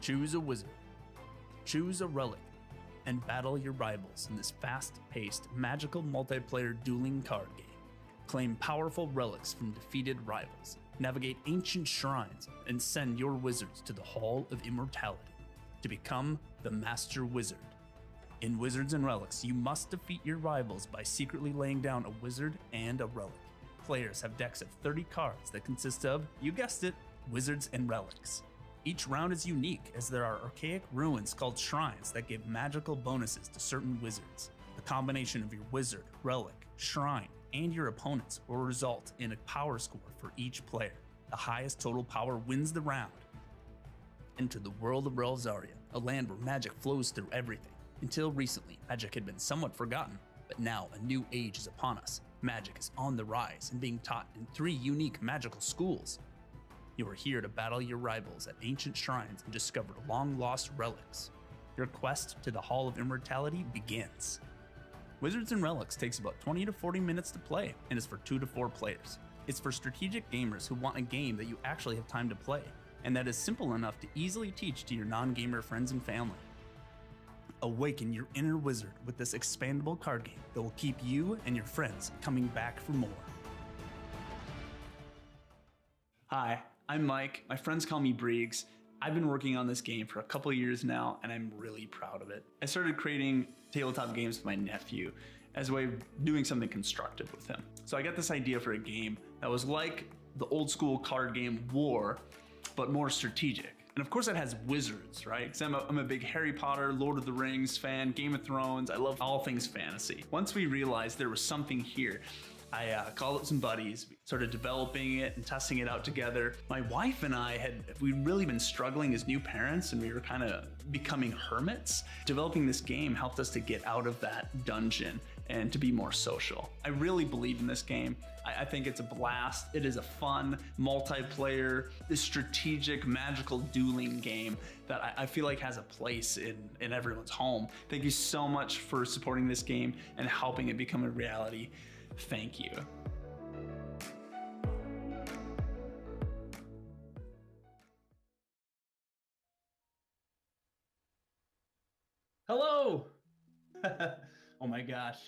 Choose a wizard, choose a relic, and battle your rivals in this fast-paced, magical multiplayer dueling card game. Claim powerful relics from defeated rivals, navigate ancient shrines, and send your wizards to the Hall of Immortality to become the Master Wizard. In Wizards and Relics, you must defeat your rivals by secretly laying down a wizard and a relic. Players have decks of 30 cards that consist of, you guessed it, wizards and relics. Each round is unique, as there are archaic ruins called shrines that give magical bonuses to certain wizards. The combination of your wizard, relic, shrine, and your opponents will result in a power score for each player. The highest total power wins the round. Enter the world of Relzaria, a land where magic flows through everything. Until recently, magic had been somewhat forgotten, but now a new age is upon us. Magic is on the rise and being taught in 3 unique magical schools. You are here to battle your rivals at ancient shrines and discover long-lost relics. Your quest to the Hall of Immortality begins. Wizards and Relics takes about 20 to 40 minutes to play and is for 2 to 4 players. It's for strategic gamers who want a game that you actually have time to play, and that is simple enough to easily teach to your non-gamer friends and family. Awaken your inner wizard with this expandable card game that will keep you and your friends coming back for more. Hi, I'm Mike. My friends call me Briggs. I've been working on this game for a couple years now, and I'm really proud of it. I started creating tabletop games with my nephew as a way of doing something constructive with him. So I got this idea for a game that was like the old school card game War, but more strategic. And of course it has wizards, right? Because I'm a big Harry Potter, Lord of the Rings fan, Game of Thrones. I love all things fantasy. Once we realized there was something here, I called up some buddies, we started developing it and testing it out together. My wife and I we'd really been struggling as new parents, and we were kind of becoming hermits. Developing this game helped us to get out of that dungeon and to be more social. I really believe in this game. I think it's a blast. It is a fun, multiplayer, strategic, magical dueling game that I feel like has a place in everyone's home. Thank you so much for supporting this game and helping it become a reality. Thank you. Hello. Oh my gosh,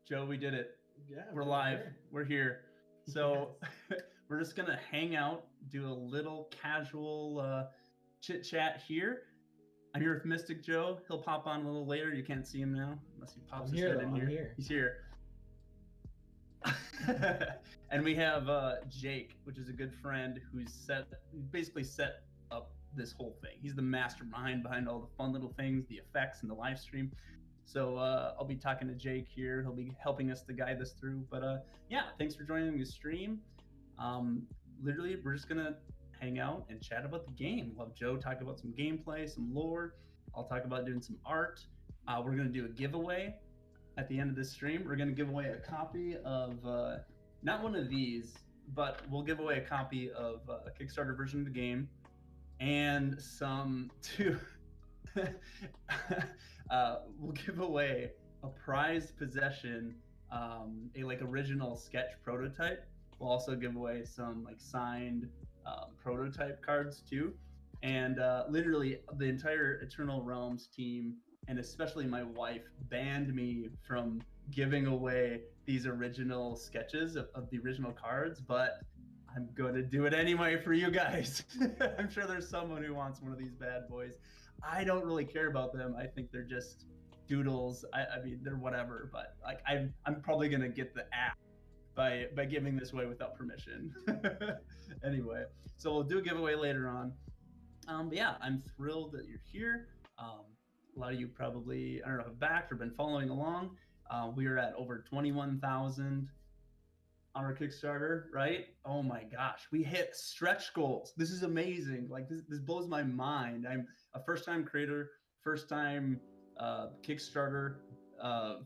Joe, we did it. Yeah, we're live. We're here. So we're just gonna hang out, do a little casual chit chat here. I'm here with Mystic Joe. He'll pop on a little later. You can't see him now unless he pops his head in here. I'm here. He's here. And we have Jake, which is a good friend who's basically set up this whole thing. He's the mastermind behind all the fun little things, the effects, and the live stream. So I'll be talking to Jake here. He'll be helping us to guide this through. But yeah, thanks for joining the stream. Literally, we're just gonna hang out and chat about the game. We'll have Joe talk about some gameplay, some lore. I'll talk about doing some art. We're gonna do a giveaway at the end of this stream. We're gonna give away a copy of, not one of these, but we'll give away a copy of a Kickstarter version of the game and some we'll give away a prized possession, a like original sketch prototype. We'll also give away some like signed prototype cards too. And literally the entire Eternal Realms team, and especially my wife, banned me from giving away these original sketches of the original cards, but I'm going to do it anyway for you guys. I'm sure there's someone who wants one of these bad boys. I don't really care about them. I think they're just doodles. I mean, they're whatever, but like I'm probably going to get the app by giving this away without permission. Anyway, so we'll do a giveaway later on. But yeah, I'm thrilled that you're here. A lot of you probably, I don't know, have backed or been following along. We are at over 21,000 on our Kickstarter, right? Oh my gosh, we hit stretch goals. This is amazing. Like this blows my mind. I'm a first-time creator, first-time Kickstarter,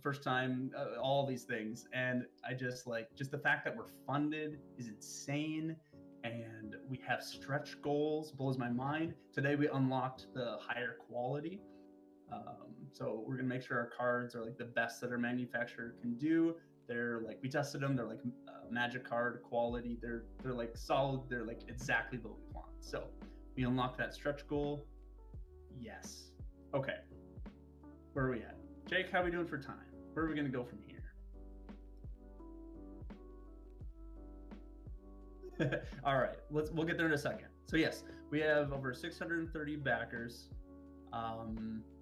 first-time all these things, and I just the fact that we're funded is insane. And we have stretch goals, blows my mind. Today we unlocked the higher quality. So we're gonna make sure our cards are like the best that our manufacturer can do. They're like, we tested them, they're like magic card quality. They're like solid, they're like exactly what we want. So we unlocked that stretch goal. Yes. Okay. Where are we at? Jake, how are we doing for time? Where are we going to go from here? All right, we'll get there in a second. So yes, we have over 630 backers,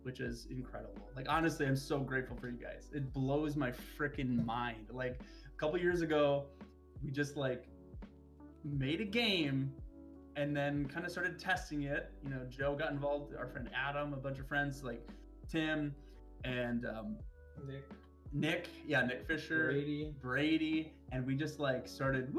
which is incredible. Like, honestly, I'm so grateful for you guys. It blows my freaking mind. Like, a couple years ago, we just like made a game and then kind of started testing it. You know, Joe got involved, our friend Adam, a bunch of friends like Tim and Nick Fisher, Brady, and we just like started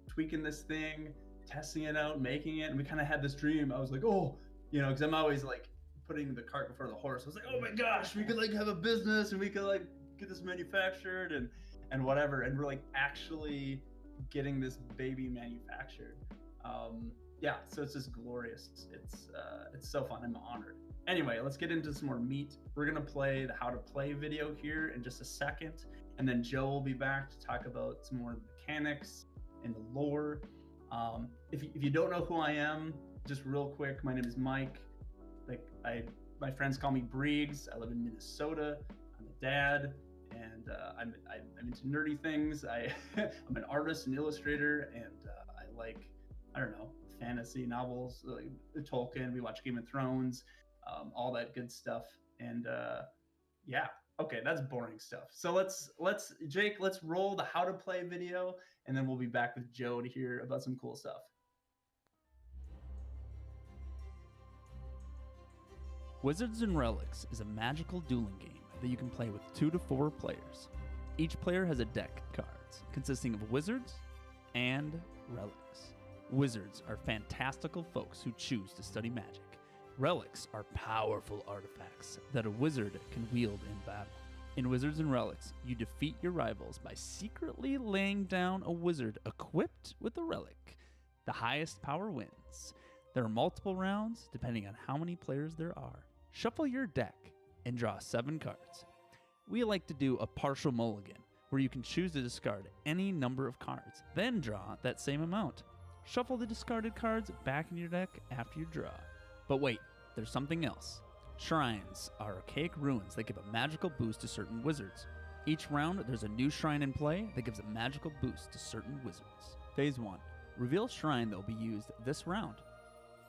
tweaking this thing, testing it out, making it, and we kind of had this dream. I was like, oh, you know, because I'm always like putting the cart before the horse. I was like, oh my gosh, we could like have a business and we could like get this manufactured and whatever, and we're like actually getting this baby manufactured. Yeah, so it's just glorious. It's so fun. I'm honored. Anyway, let's get into some more meat. We're gonna play the how to play video here in just a second, and then Joe will be back to talk about some more mechanics and the lore. If you don't know who I am, just real quick, my name is Mike. Like my friends call me Briggs. I live in Minnesota. I'm a dad, and I'm into nerdy things. I'm an artist and illustrator, and I like, I don't know, fantasy novels, like Tolkien. We watch Game of Thrones, all that good stuff. And yeah, okay, that's boring stuff. So Jake, let's roll the how to play video, and then we'll be back with Joe to hear about some cool stuff. Wizards and Relics is a magical dueling game that you can play with 2 to 4 players. Each player has a deck of cards consisting of wizards and relics. Wizards are fantastical folks who choose to study magic. Relics are powerful artifacts that a wizard can wield in battle. In Wizards and Relics, you defeat your rivals by secretly laying down a wizard equipped with a relic. The highest power wins. There are multiple rounds depending on how many players there are. Shuffle your deck and draw 7 cards. We like to do a partial mulligan, where you can choose to discard any number of cards, then draw that same amount. Shuffle the discarded cards back in your deck after you draw. But wait, there's something else. Shrines are archaic ruins that give a magical boost to certain wizards. Each round, there's a new shrine in play that gives a magical boost to certain wizards. Phase 1. Reveal shrine that will be used this round.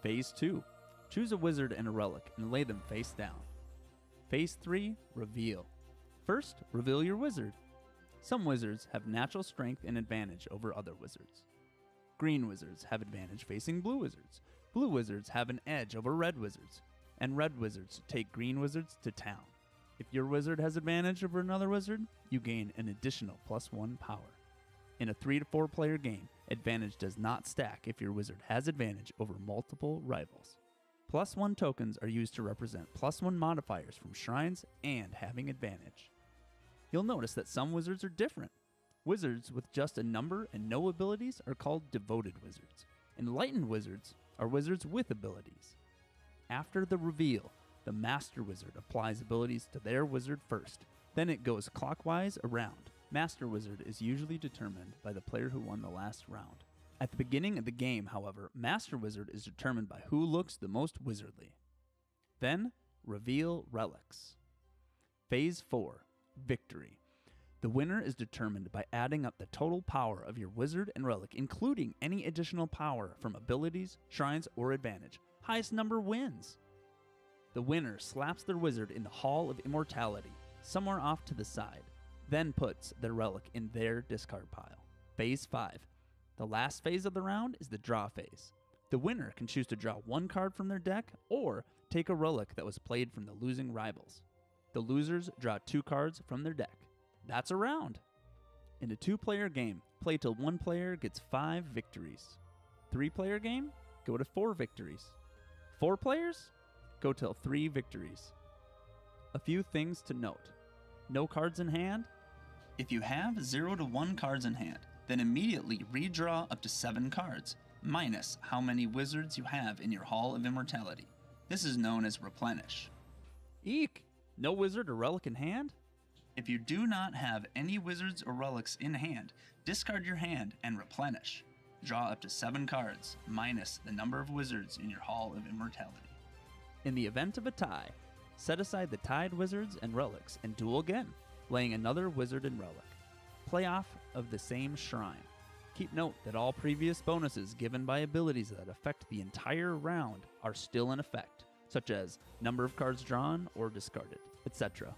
Phase 2. Choose a wizard and a relic and lay them face down. Phase 3. Reveal. First, reveal your wizard. Some wizards have natural strength and advantage over other wizards. Green wizards have advantage facing blue wizards. Blue wizards have an edge over red wizards. And red wizards take green wizards to town. If your wizard has advantage over another wizard, you gain an additional +1 power. In a 3 to 4 player game, advantage does not stack if your wizard has advantage over multiple rivals. +1 tokens are used to represent +1 modifiers from shrines and having advantage. You'll notice that some wizards are different. Wizards with just a number and no abilities are called devoted wizards. Enlightened wizards are wizards with abilities. After the reveal, the master wizard applies abilities to their wizard first. Then it goes clockwise around. Master wizard is usually determined by the player who won the last round. At the beginning of the game, however, master wizard is determined by who looks the most wizardly. Then, reveal relics. Phase 4, victory. The winner is determined by adding up the total power of your wizard and relic, including any additional power from abilities, shrines, or advantage. Highest number wins. The winner slaps their wizard in the Hall of Immortality, somewhere off to the side, then puts their relic in their discard pile. Phase 5. The last phase of the round is the draw phase. The winner can choose to draw 1 card from their deck or take a relic that was played from the losing rivals. The losers draw 2 cards from their deck. That's a round. In a 2-player game, play till 1 player gets 5 victories. 3-player game, go to 4 victories. 4 players, go till 3 victories. A few things to note. No cards in hand. If you have 0 to 1 cards in hand, then immediately redraw up to 7 cards, minus how many wizards you have in your Hall of Immortality. This is known as replenish. Eek! No wizard or relic in hand? If you do not have any wizards or relics in hand, discard your hand and replenish. Draw up to 7 cards, minus the number of wizards in your Hall of Immortality. In the event of a tie, set aside the tied wizards and relics and duel again, laying another wizard and relic. Play off of the same shrine. Keep note that all previous bonuses given by abilities that affect the entire round are still in effect, such as number of cards drawn or discarded, etc.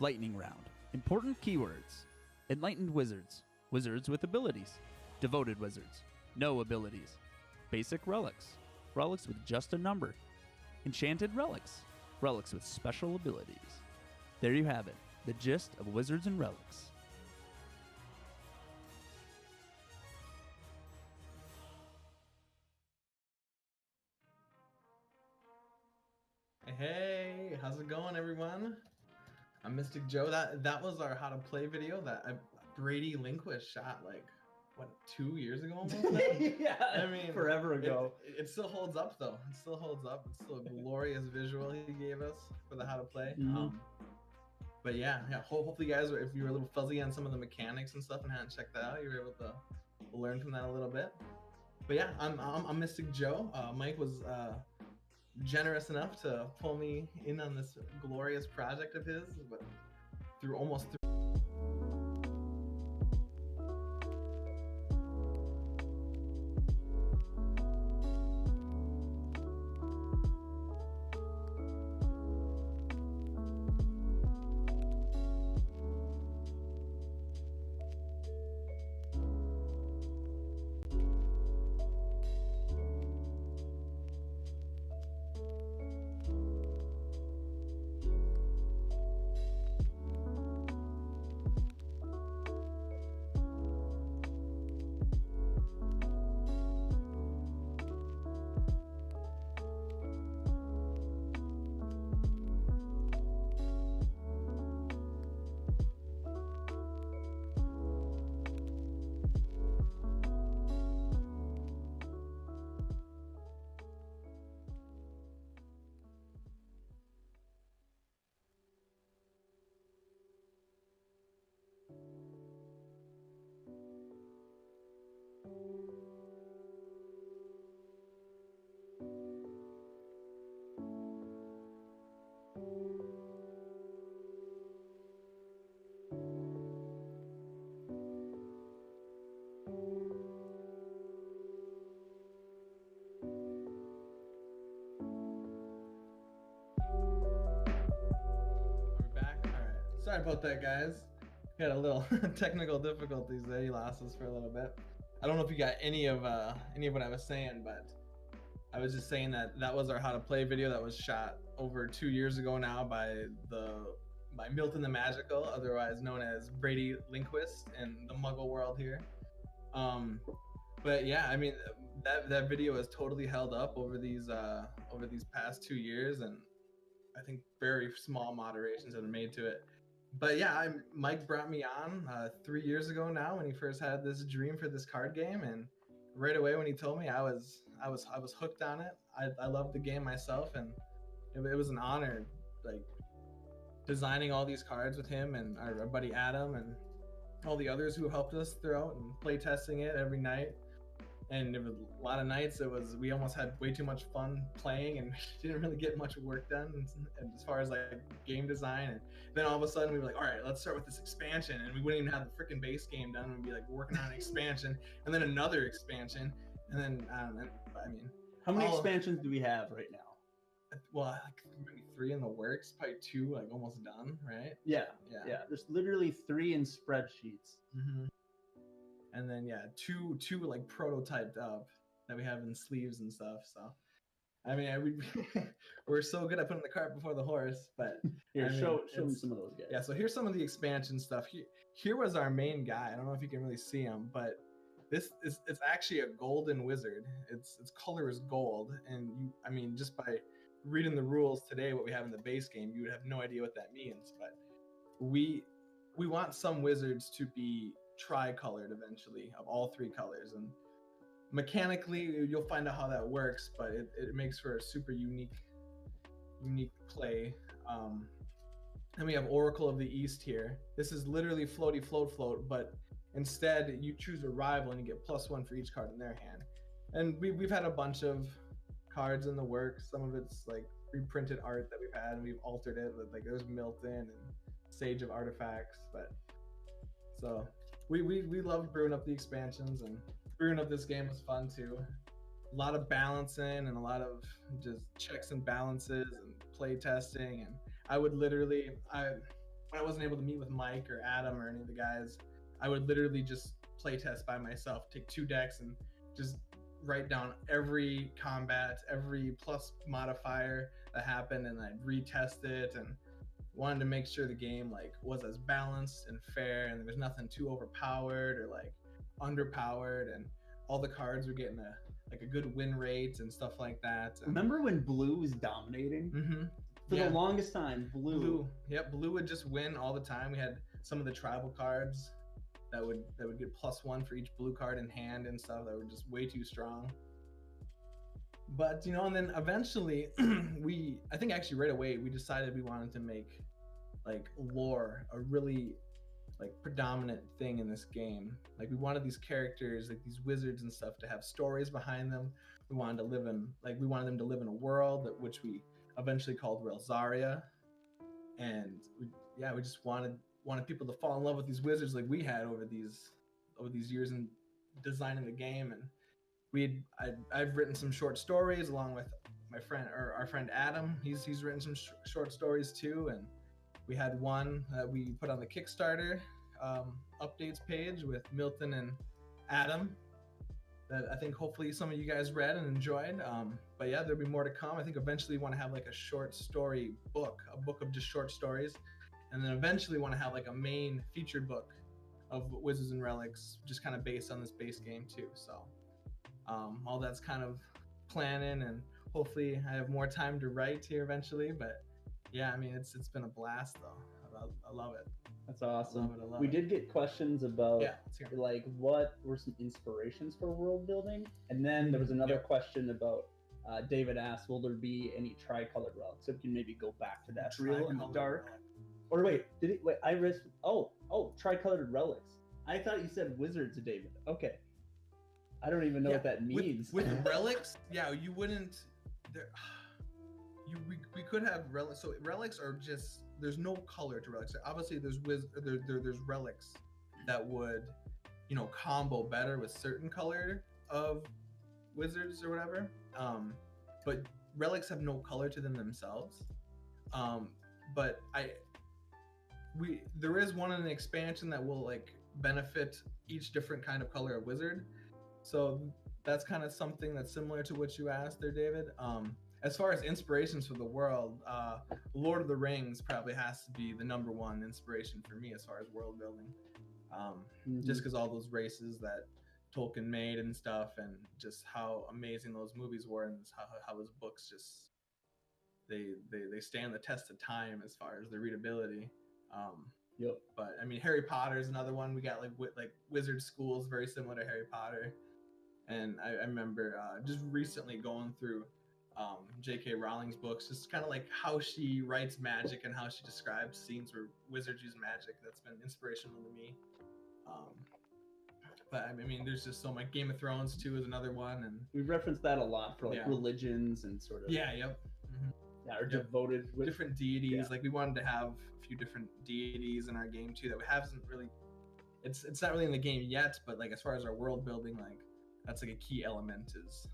Lightning round. Important keywords. Enlightened wizards. Wizards with abilities. Devoted wizards. No abilities. Basic relics. Relics with just a number. Enchanted relics. Relics with special abilities. There you have it, the gist of Wizards and Relics. Hey, how's it going, everyone? I'm Mystic Joe. That was our how to play video that Brady Linquist shot like what 2 years ago almost. Yeah, I mean forever ago. It still holds up though. It still holds up. It's still a glorious visual he gave us for the how to play. But yeah. Hopefully, you guys, if you were a little fuzzy on some of the mechanics and stuff and hadn't checked that out, you were able to learn from that a little bit. But yeah, I'm Mystic Joe. Mike was generous enough to pull me in on this glorious project of his, but through almost sorry about that, guys. We had a little technical difficulties there. You lost us for a little bit. I don't know if you got any of what I was saying, but I was just saying that was our how to play video that was shot over 2 years ago now by Milton the Magical, otherwise known as Brady Linquist in the Muggle world here. But yeah, I mean that video has totally held up over these past 2 years, and I think very small moderations have been made to it. But yeah, Mike brought me on 3 years ago now when he first had this dream for this card game, and right away when he told me, I was hooked on it. I loved the game myself, and it was an honor, like designing all these cards with him and our buddy Adam and all the others who helped us throughout and play testing it every night. And it was a lot of nights. We almost had way too much fun playing and didn't really get much work done. And as far as like game design, and then all of a sudden we were like, all right, let's start with this expansion. And we wouldn't even have the freaking base game done. We'd be like working on an expansion and then another expansion. And then, I mean, how many expansions do we have right now? Well, like maybe 3 in the works, probably 2 like almost done, right? Yeah. There's literally 3 in spreadsheets. And then two like prototyped up that we have in sleeves and stuff. So I mean, we're so good at putting the cart before the horse. But here, show them some of those guys. Yeah, so here's some of the expansion stuff. Here was our main guy. I don't know if you can really see him, but it's actually a golden wizard. Its color is gold, and I mean, just by reading the rules today, what we have in the base game, you would have no idea what that means. But we want some wizards to be tri-colored eventually, of all 3 colors, and mechanically you'll find out how that works, but it makes for a super unique play. And we have Oracle of the East here. This is literally floaty float, but instead you choose a rival and you get +1 for each card in their hand. And we've had a bunch of cards in the works. Some of it's like reprinted art that we've had, and we've altered it with like there's Milton and Sage of Artifacts. But so we loved brewing up the expansions, and brewing up this game was fun too. A lot of balancing and a lot of just checks and balances and play testing. And I would literally, when I wasn't able to meet with Mike or Adam or any of the guys, I would literally just play test by myself, take 2 decks and just write down every combat, every plus modifier that happened, and I'd retest it, and wanted to make sure the game like was as balanced and fair, and there was nothing too overpowered or like underpowered, and all the cards were getting a good win rate and stuff like that. And Remember when blue was dominating? mm-hmm. For the longest time, blue. Yep, blue would just win all the time. We had some of the tribal cards that would get +1 for each blue card in hand and stuff that were just way too strong. But and then eventually I think actually right away we decided we wanted to make like lore a really like predominant thing in this game. Like we wanted these characters, like these wizards and stuff, to have stories behind them. We wanted them to live in a world which we eventually called Relzaria. And we just wanted people to fall in love with these wizards like we had over these years in designing the game. And I've written some short stories along with our friend Adam. He's written some short stories too, and we had one that we put on the Kickstarter updates page with Milton and Adam that I think hopefully some of you guys read and enjoyed. But yeah, there'll be more to come. I think eventually we want to have like a short story book, a book of just short stories, and then eventually want to have like a main featured book of Wizards and Relics, just kind of based on this base game too. So all that's kind of planning, and hopefully I have more time to write here eventually. But yeah, I mean it's been a blast though. I love it. That's awesome. I love it. We did get questions about let's hear it. like what were some inspirations for world building, and then there was another question about David asked, will there be any tricolored relics? So we can maybe go back to that. Real in the dark. Relic. Or wait, I risked. Oh, tricolored relics. I thought you said wizards, David. Okay. I don't even know what that means. With relics, you wouldn't. We could have relics. So relics are just, there's no color to relics. Obviously, there's relics that would, combo better with certain color of wizards or whatever. But relics have no color to them themselves. But there is one in the expansion that will like benefit each different kind of color of wizard. So that's kind of something that's similar to what you asked there, David. As far as inspirations for the world, Lord of the Rings probably has to be the #1 inspiration for me as far as world building. Just because all those races that Tolkien made and stuff, and just how amazing those movies were, and how his books just they stand the test of time as far as their readability. Yep. But I mean, Harry Potter is another one. We got like wizard schools very similar to Harry Potter, and I remember just recently going through J.K. Rowling's books, just kind of like how she writes magic and how she describes scenes where wizards use magic. That's been inspirational to me. But I mean, there's just so much. Game of Thrones too is another one, and we referenced that a lot for like religions and sort of. Yeah. Yep. Mm-hmm. Yeah, or devoted with different deities. Yeah. Like we wanted to have a few different deities in our game too that we haven't really. It's not really in the game yet, but like as far as our world building, like that's like a key element is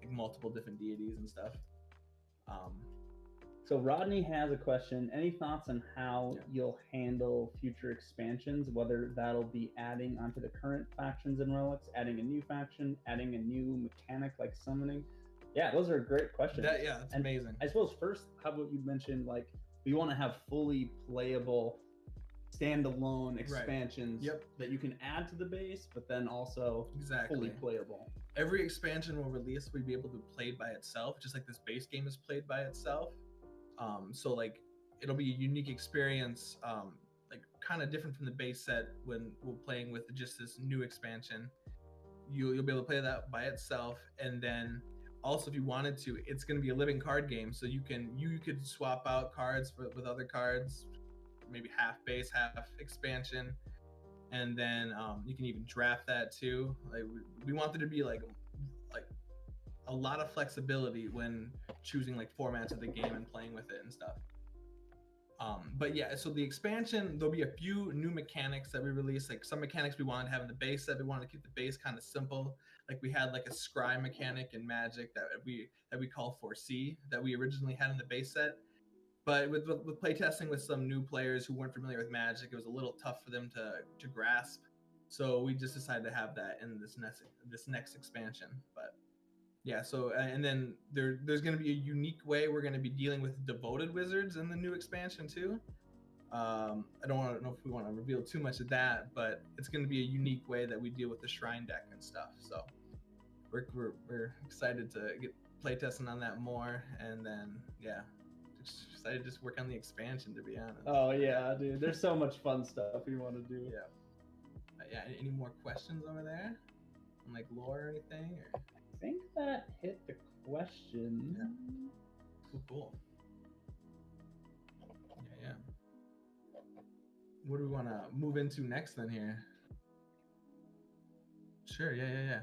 like multiple different deities and stuff. So Rodney has a question. Any thoughts on how you'll handle future expansions, whether that'll be adding onto the current factions and relics, adding a new faction, adding a new mechanic like summoning? Yeah, those are great questions. That's amazing. I suppose first, how about you mention like we want to have fully playable standalone expansions that you can add to the base, but then also fully playable. Every expansion we'll release, we'll be able to be played by itself, just like this base game is played by itself. So like it'll be a unique experience, like kind of different from the base set when we're playing with just this new expansion. You'll be able to play that by itself, and then also if you wanted to, it's going to be a living card game, so you could swap out cards with other cards, maybe half base, half expansion, and then you can even draft that too. Like we want there to be like a lot of flexibility when choosing like formats of the game and playing with it and stuff. But yeah, so the expansion, there'll be a few new mechanics that we release. Like some mechanics we wanted to have in the base set. We wanted to keep the base kind of simple. Like we had like a scry mechanic in Magic that we call Foresee that we originally had in the base set. But with playtesting with some new players who weren't familiar with Magic, it was a little tough for them to grasp. So we just decided to have that in this next expansion. But yeah, so and then there's going to be a unique way we're going to be dealing with devoted wizards in the new expansion too. I don't know if we want to reveal too much of that, but it's going to be a unique way that we deal with the shrine deck and stuff. So we're excited to get playtesting on that more, and then yeah, just excited to just work on the expansion, to be honest. Oh yeah, dude, there's so much fun stuff we want to do. Yeah. Yeah. Any more questions over there on like lore or anything? Or? I think that hit the question. Yeah. Cool. Yeah. What do we want to move into next then here? Sure. Yeah.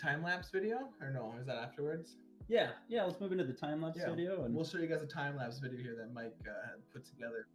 Time lapse video or no? Is that afterwards? Yeah. Let's move into the time lapse video, and we'll show you guys a time lapse video here that Mike had put together.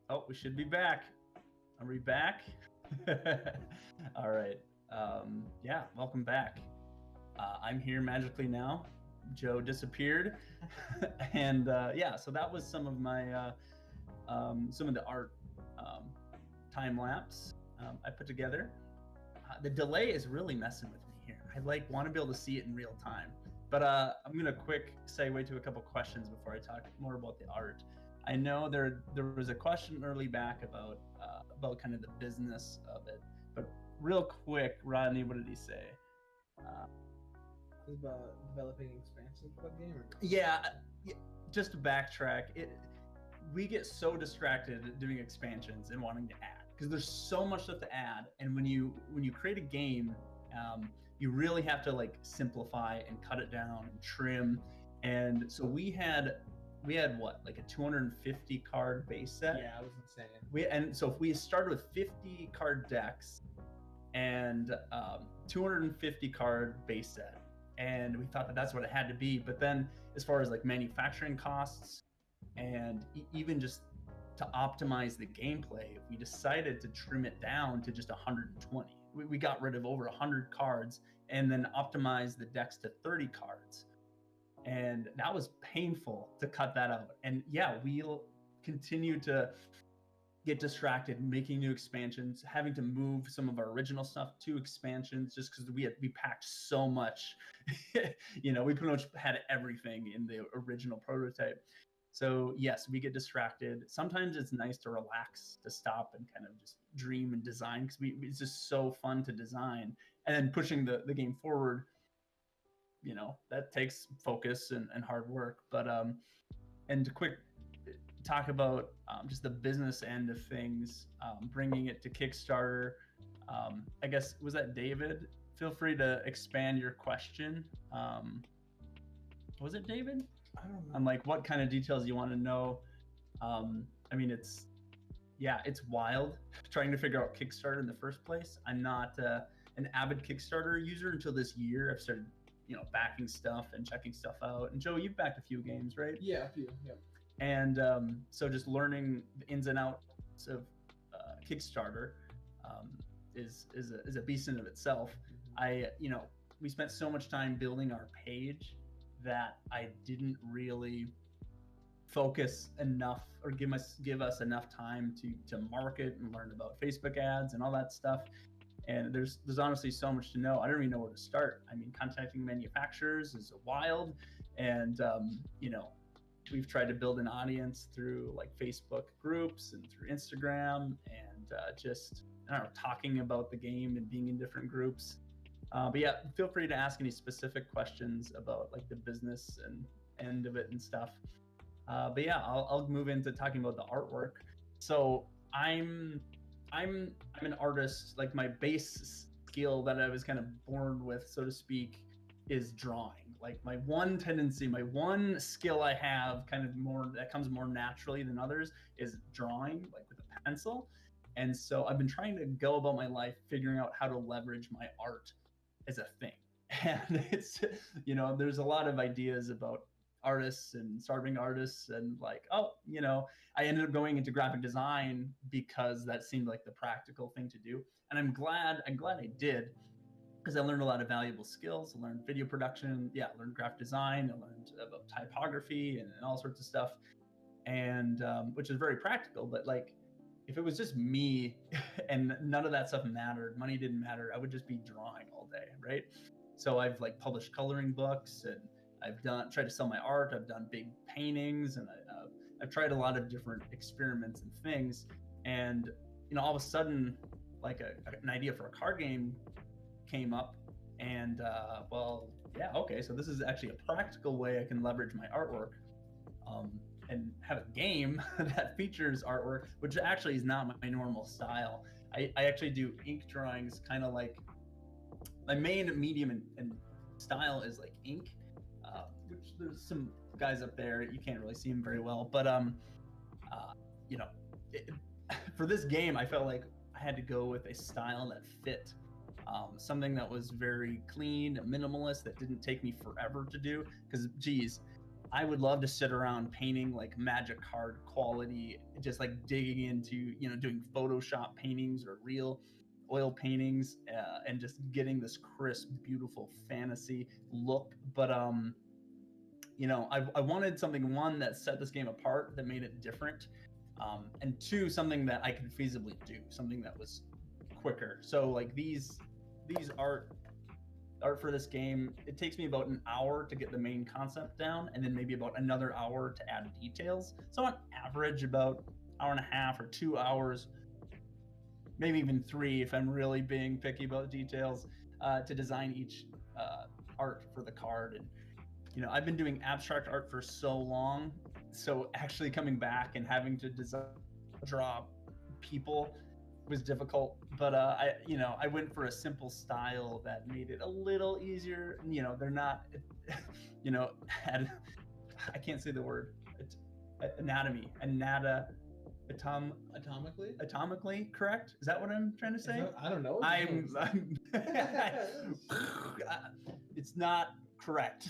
Oh, we should be back. Are we back? All right. Yeah, welcome back. I'm here magically now. Joe disappeared. And yeah, so that was some of my, some of the art time lapse I put together. The delay is really messing with me here. I want to be able to see it in real time. But I'm going to quick segue to a couple questions before I talk more about the art. I know there was a question early back about kind of the business of it, but real quick, Rodney, what did he say? It's about developing expansions for the game. Yeah, just to backtrack, we get so distracted doing expansions and wanting to add because there's so much stuff to add, and when you create a game, you really have to like simplify and cut it down and trim. And so we had what, like a 250 card base set. Yeah, I was insane. And so if we started with 50 card decks and 250 card base set, and we thought that that's what it had to be, but then as far as like manufacturing costs and even just to optimize the gameplay, we decided to trim it down to just 120. We got rid of over 100 cards and then optimized the decks to 30 cards. And that was painful to cut that out. And yeah, we'll continue to get distracted making new expansions, having to move some of our original stuff to expansions just because we packed so much. We pretty much had everything in the original prototype. So yes, we get distracted. Sometimes it's nice to relax, to stop and kind of just dream and design, because it's just so fun to design. And then pushing the game forward, that takes focus and hard work. But and to quick talk about just the business end of things, bringing it to Kickstarter. I guess, was that David? Feel free to expand your question. Was it David? I don't know. On like what kind of details you want to know. I mean, it's wild trying to figure out Kickstarter in the first place. I'm not an avid Kickstarter user until this year. I've started, backing stuff and checking stuff out. And Joe, you've backed a few games, right? Yeah, a few. Yeah. And so just learning the ins and outs of Kickstarter is a beast in of itself. We spent so much time building our page that I didn't really focus enough or give us enough time to market and learn about Facebook ads and all that stuff. And there's honestly so much to know. I don't even know where to start. I mean, contacting manufacturers is wild. And, we've tried to build an audience through like Facebook groups and through Instagram and just, talking about the game and being in different groups. But yeah, feel free to ask any specific questions about like the business and end of it and stuff. But yeah, I'll move into talking about the artwork. So I'm an artist. Like my base skill that I was kind of born with, so to speak, is drawing. Like my one tendency, my one skill I have that comes more naturally than others is drawing, like with a pencil. And so I've been trying to go about my life figuring out how to leverage my art as a thing. And it's, there's a lot of ideas about artists and starving artists and like, I ended up going into graphic design because that seemed like the practical thing to do. And I'm glad I did, because I learned a lot of valuable skills. I learned video production. Yeah, I learned graphic design. I learned about typography and all sorts of stuff. And which is very practical, but like, if it was just me and none of that stuff mattered, money didn't matter, I would just be drawing all day, right? So I've like published coloring books, and I've tried to sell my art. I've done big paintings, and I've tried a lot of different experiments and things. And all of a sudden, like an idea for a card game came up, and so this is actually a practical way I can leverage my artwork. And have a game that features artwork, which actually is not my normal style. I actually do ink drawings, kind of like my main medium and style is like ink, which there's some guys up there, you can't really see them very well, but for this game, I felt like I had to go with a style that fit, something that was very clean, minimalist, that didn't take me forever to do, because geez, I would love to sit around painting like magic card quality, just like digging into, doing Photoshop paintings or real oil paintings, and just getting this crisp, beautiful fantasy look. But, I wanted something, one, that set this game apart, that made it different. And two, something that I could feasibly do, something that was quicker. So like these art for this game, it takes me about an hour to get the main concept down, and then maybe about another hour to add details. So on average, about hour and a half or 2 hours maybe even 3 if I'm really being picky about details, to design each art for the card. And I've been doing abstract art for so long, so actually coming back and having to draw people was difficult. But I went for a simple style that made it a little easier. They're not, I can't say the word. Atomically correct? Is that what I'm trying to say? I don't know. It's not correct.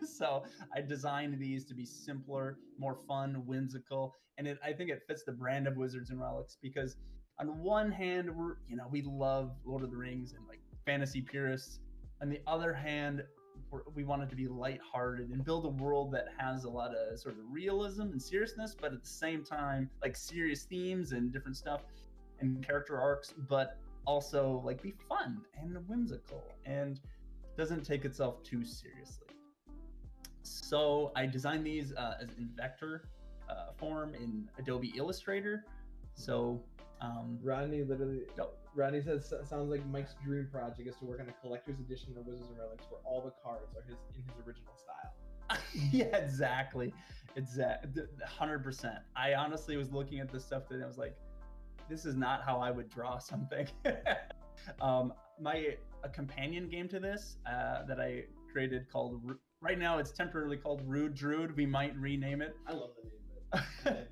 So I designed these to be simpler, more fun, whimsical, and I think it fits the brand of Wizards and Relics, because on one hand, we love Lord of the Rings and like fantasy purists. On the other hand, we want it to be lighthearted and build a world that has a lot of sort of realism and seriousness, but at the same time, like serious themes and different stuff and character arcs, but also like be fun and whimsical and doesn't take itself too seriously. So I designed these as in vector form in Adobe Illustrator. So Rodney says, sounds like Mike's dream project is to work on a collector's edition of Wizards and Relics where all the cards are in his original style. Yeah, exactly. 100%. I honestly was looking at this stuff and I was like, this is not how I would draw something. A companion game to this that I created called, right now it's temporarily called Druid. We might rename it. I love the name of it.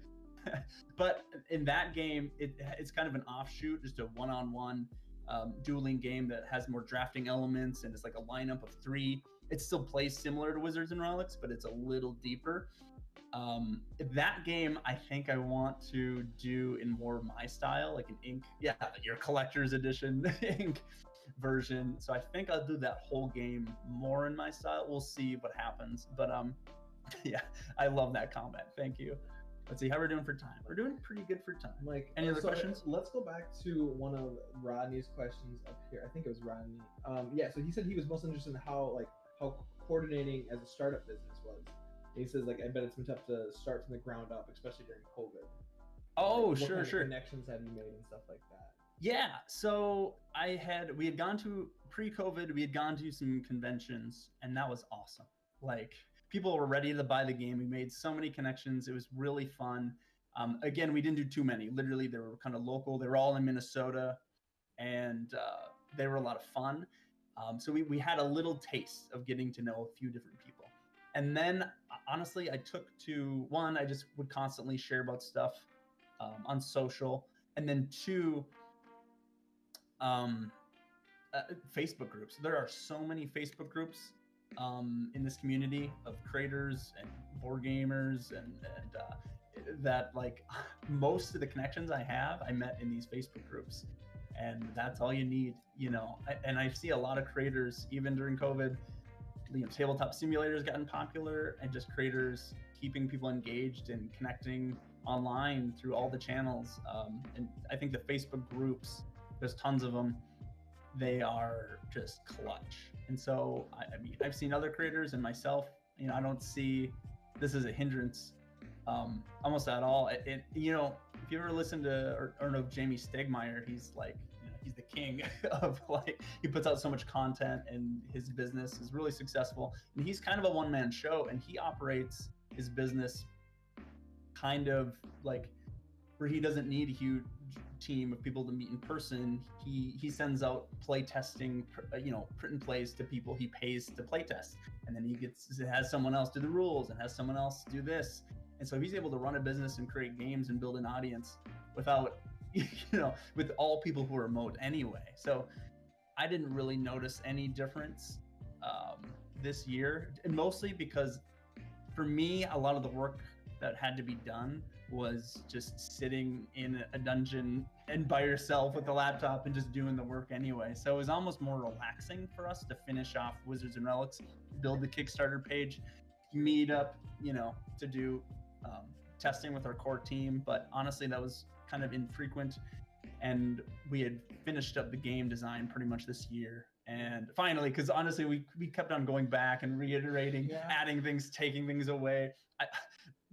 But in that game, it's kind of an offshoot, just a one-on-one dueling game that has more drafting elements, and it's like a lineup of 3. It still plays similar to Wizards and Relics, but it's a little deeper. That game, I think I want to do in more of my style, like an ink, your collector's edition ink version. So I think I'll do that whole game more in my style. We'll see what happens. But yeah, I love that comment. Thank you. Let's see how we're doing for time. We're doing pretty good for time. Mike, any other questions? Let's go back to one of Rodney's questions up here. I think it was Rodney. So he said he was most interested in how coordinating as a startup business was. He says, I bet it's been tough to start from the ground up, especially during COVID. Oh, what sure. connections have you made and stuff like that? Yeah, so we had gone to, pre-COVID, we had gone to some conventions, and that was awesome. Like, people were ready to buy the game. We made so many connections. It was really fun. Again, we didn't do too many. Literally, they were kind of local. They were all in Minnesota, and they were a lot of fun. So we had a little taste of getting to know a few different people. And then, honestly, I took to, 1, I just would constantly share about stuff on social. And then 2, Facebook groups. There are so many Facebook groups in this community of creators and board gamers, and that, like, most of the connections I have, I met in these Facebook groups, and that's all you need, and I see a lot of creators, even during COVID, tabletop simulators gotten popular, and just creators keeping people engaged and connecting online through all the channels. And I think the Facebook groups, there's tons of them. They are just clutch. And so, I mean, I've seen other creators and myself, I don't see this as a hindrance almost at all. If you ever listen to or know Jamie Stegmaier, he's like, he's the king of, like, he puts out so much content, and his business is really successful. And he's kind of a one-man show, and he operates his business kind of like where he doesn't need a huge team of people to meet in person. He sends out play testing, print and plays to people he pays to play test, and then he has someone else do the rules and has someone else do this. And so he's able to run a business and create games and build an audience without, with all people who are remote anyway. So I didn't really notice any difference this year, and mostly because for me, a lot of the work that had to be done was just sitting in a dungeon and by yourself with the laptop and just doing the work anyway. So it was almost more relaxing for us to finish off Wizards and Relics, build the Kickstarter page, meet up, to do testing with our core team. But honestly, that was kind of infrequent. And we had finished up the game design pretty much this year. And finally, because honestly, we kept on going back and reiterating, adding things, taking things away.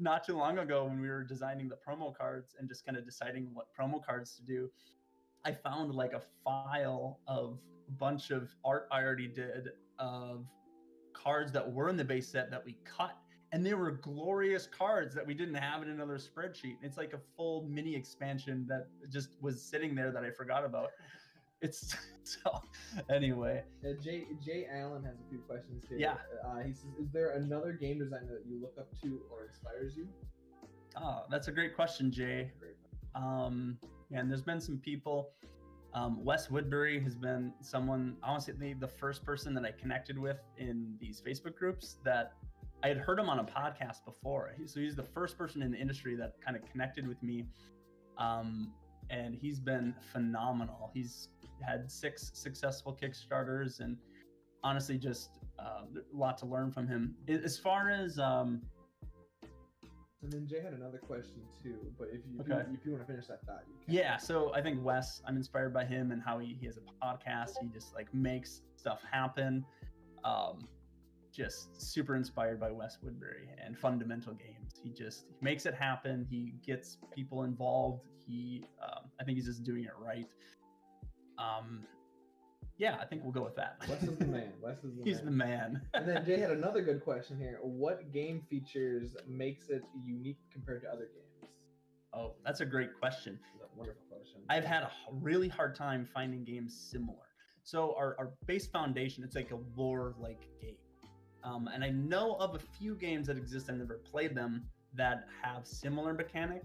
Not too long ago, when we were designing the promo cards and just kind of deciding what promo cards to do, I found like a file of a bunch of art I already did of cards that were in the base set that we cut, and they were glorious cards that we didn't have in another spreadsheet. It's like a full mini expansion that just was sitting there that I forgot about. It's so anyway. Jay Allen has a few questions here. Yeah. He says, is there another game designer that you look up to or inspires you? Oh, that's a great question, Jay. And there's been some people. Wes Woodbury has been someone, honestly, the first person that I connected with in these Facebook groups that I had heard him on a podcast before. So he's the first person in the industry that kind of connected with me. And he's been phenomenal. He's had 6 successful Kickstarters, and honestly, just a lot to learn from him. As far as and then Jay had another question too, but if you want to finish that thought, you can. Yeah, so I think Wes, I'm inspired by him and how he has a podcast. He just like makes stuff happen. Just super inspired by Wes Woodbury and Fundamental Games. He makes it happen. He gets people involved. I think he's just doing it right. Yeah, I think we'll go with that. Wes is the man. He's the man. And then Jay had another good question here. What game features makes it unique compared to other games? Oh, that's a great question. That's a wonderful question. I've had a really hard time finding games similar. So our base foundation, it's like a lore-like game. And I know of a few games that exist, I've never played them, that have similar mechanic.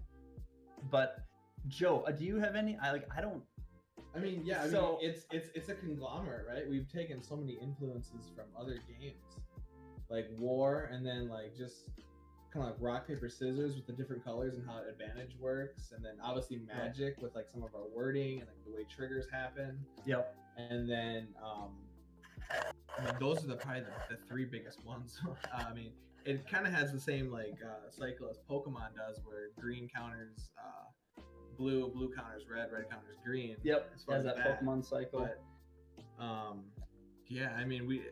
But Joe, do you have any? I mean, it's a conglomerate, right? We've taken so many influences from other games, like War, and then like just kind of like rock, paper, scissors with the different colors and how advantage works, and then obviously Magic with like some of our wording and like the way triggers happen. Yep. And then those are probably the 3 biggest ones. I mean, it kind of has the same like cycle as Pokemon does, where green counters blue, blue counters red, red counters green. Yep, as far as that Pokemon cycle. But yeah, I mean,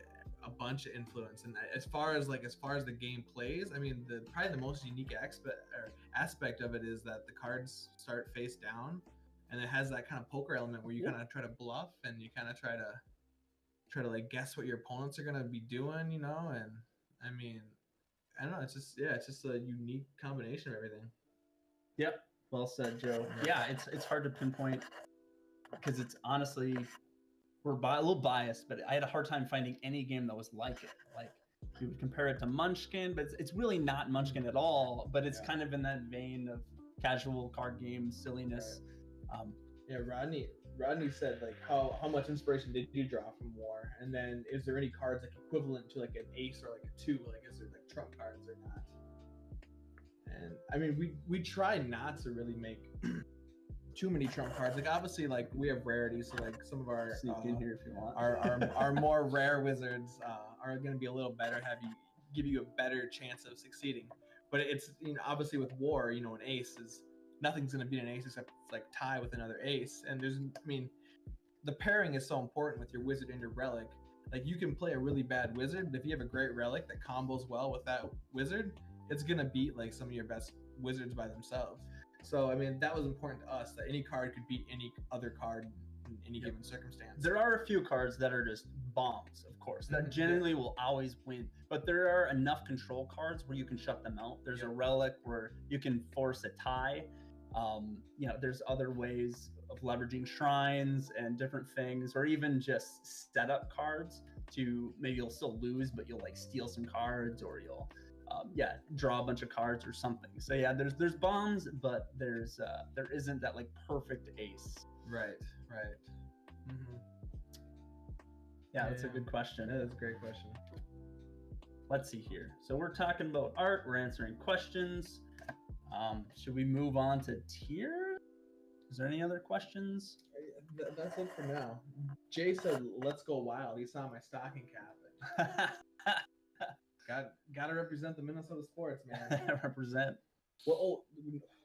a bunch of influence, and as far as the game plays, I mean, probably the most unique aspect of it is that the cards start face down, and it has that kind of poker element where you kind of try to bluff, and you kind of try to like guess what your opponents are gonna be doing, you know. And I mean, I don't know, it's just a unique combination of everything. Yep. Well said, Joe. Yeah, it's hard to pinpoint because it's honestly, we're a little biased, but I had a hard time finding any game that was like it. Like, we would compare it to Munchkin, but it's really not Munchkin at all, but it's kind of in that vein of casual card game silliness. Right. Rodney said, like, how much inspiration did you draw from War? And then is there any cards like equivalent to like an ace or like a 2? Like, is there like trump cards or not? And I mean, we try not to really make too many trump cards. Like, obviously, like, we have rarities, so like some of our sneak in here if you want. Our more rare wizards are going to be a little better, give you a better chance of succeeding. But it's, you know, obviously with War, you know, an ace is nothing's going to beat an ace except like tie with another ace. And the pairing is so important with your wizard and your relic. Like, you can play a really bad wizard, but if you have a great relic that combos well with that wizard, it's gonna beat like some of your best wizards by themselves. So I mean, that was important to us, that any card could beat any other card in any given circumstance. There are a few cards that are just bombs, of course, that generally will always win, but there are enough control cards where you can shut them out. There's a relic where you can force a tie. You know, there's other ways of leveraging shrines and different things, or even just setup cards to maybe you'll still lose, but you'll like steal some cards, or you'll draw a bunch of cards or something. So yeah, there's bombs, but there isn't that like perfect ace. Right. Mm-hmm. Yeah, that's a good question. That is a great question. Let's see here. So we're talking about art. We're answering questions. Should we move on to tier? Is there any other questions? That's it for now. Jay said, "Let's go wild." He saw my stocking cap. Got to represent the Minnesota sports, man. Represent. Well,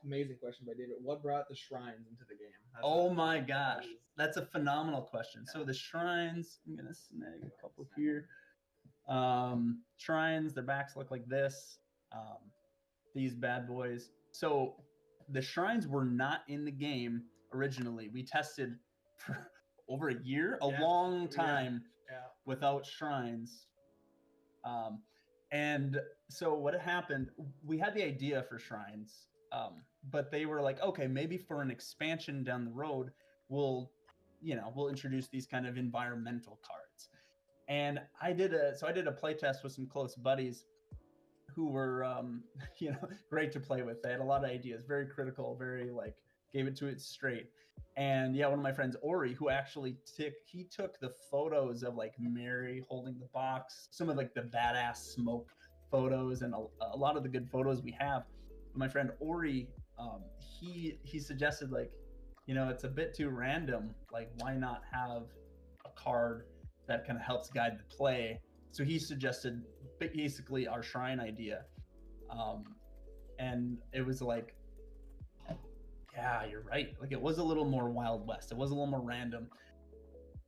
amazing question by David. What brought the shrines into the game? Oh my gosh, that's a phenomenal question. Yeah. So the shrines, I'm gonna snag a couple here. Shrines, their backs look like this. These bad boys. So the shrines were not in the game originally. We tested for over a year, a Yeah. long time Yeah. without shrines. And so what happened, we had the idea for shrines, but they were like, okay, maybe for an expansion down the road, we'll introduce these kind of environmental cards. And I did a playtest with some close buddies who were, great to play with. They had a lot of ideas, very critical, very like gave it to it straight. And yeah, one of my friends, Ori, who actually took the photos of like Mary holding the box, some of like the badass smoke photos, and a lot of the good photos we have. But my friend Ori, he suggested, like, it's a bit too random. Like, why not have a card that kind of helps guide the play? So he suggested basically our shrine idea. And it was like, yeah, you're right. Like, it was a little more Wild West. It was a little more random.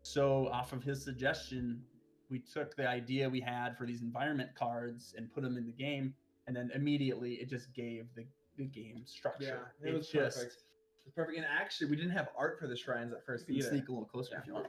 So off of his suggestion, we took the idea we had for these environment cards and put them in the game. And then immediately it just gave the game structure. Yeah, it was just perfect. It was perfect. And actually, we didn't have art for the shrines at first You can either. sneak a little closer Yeah. if you want.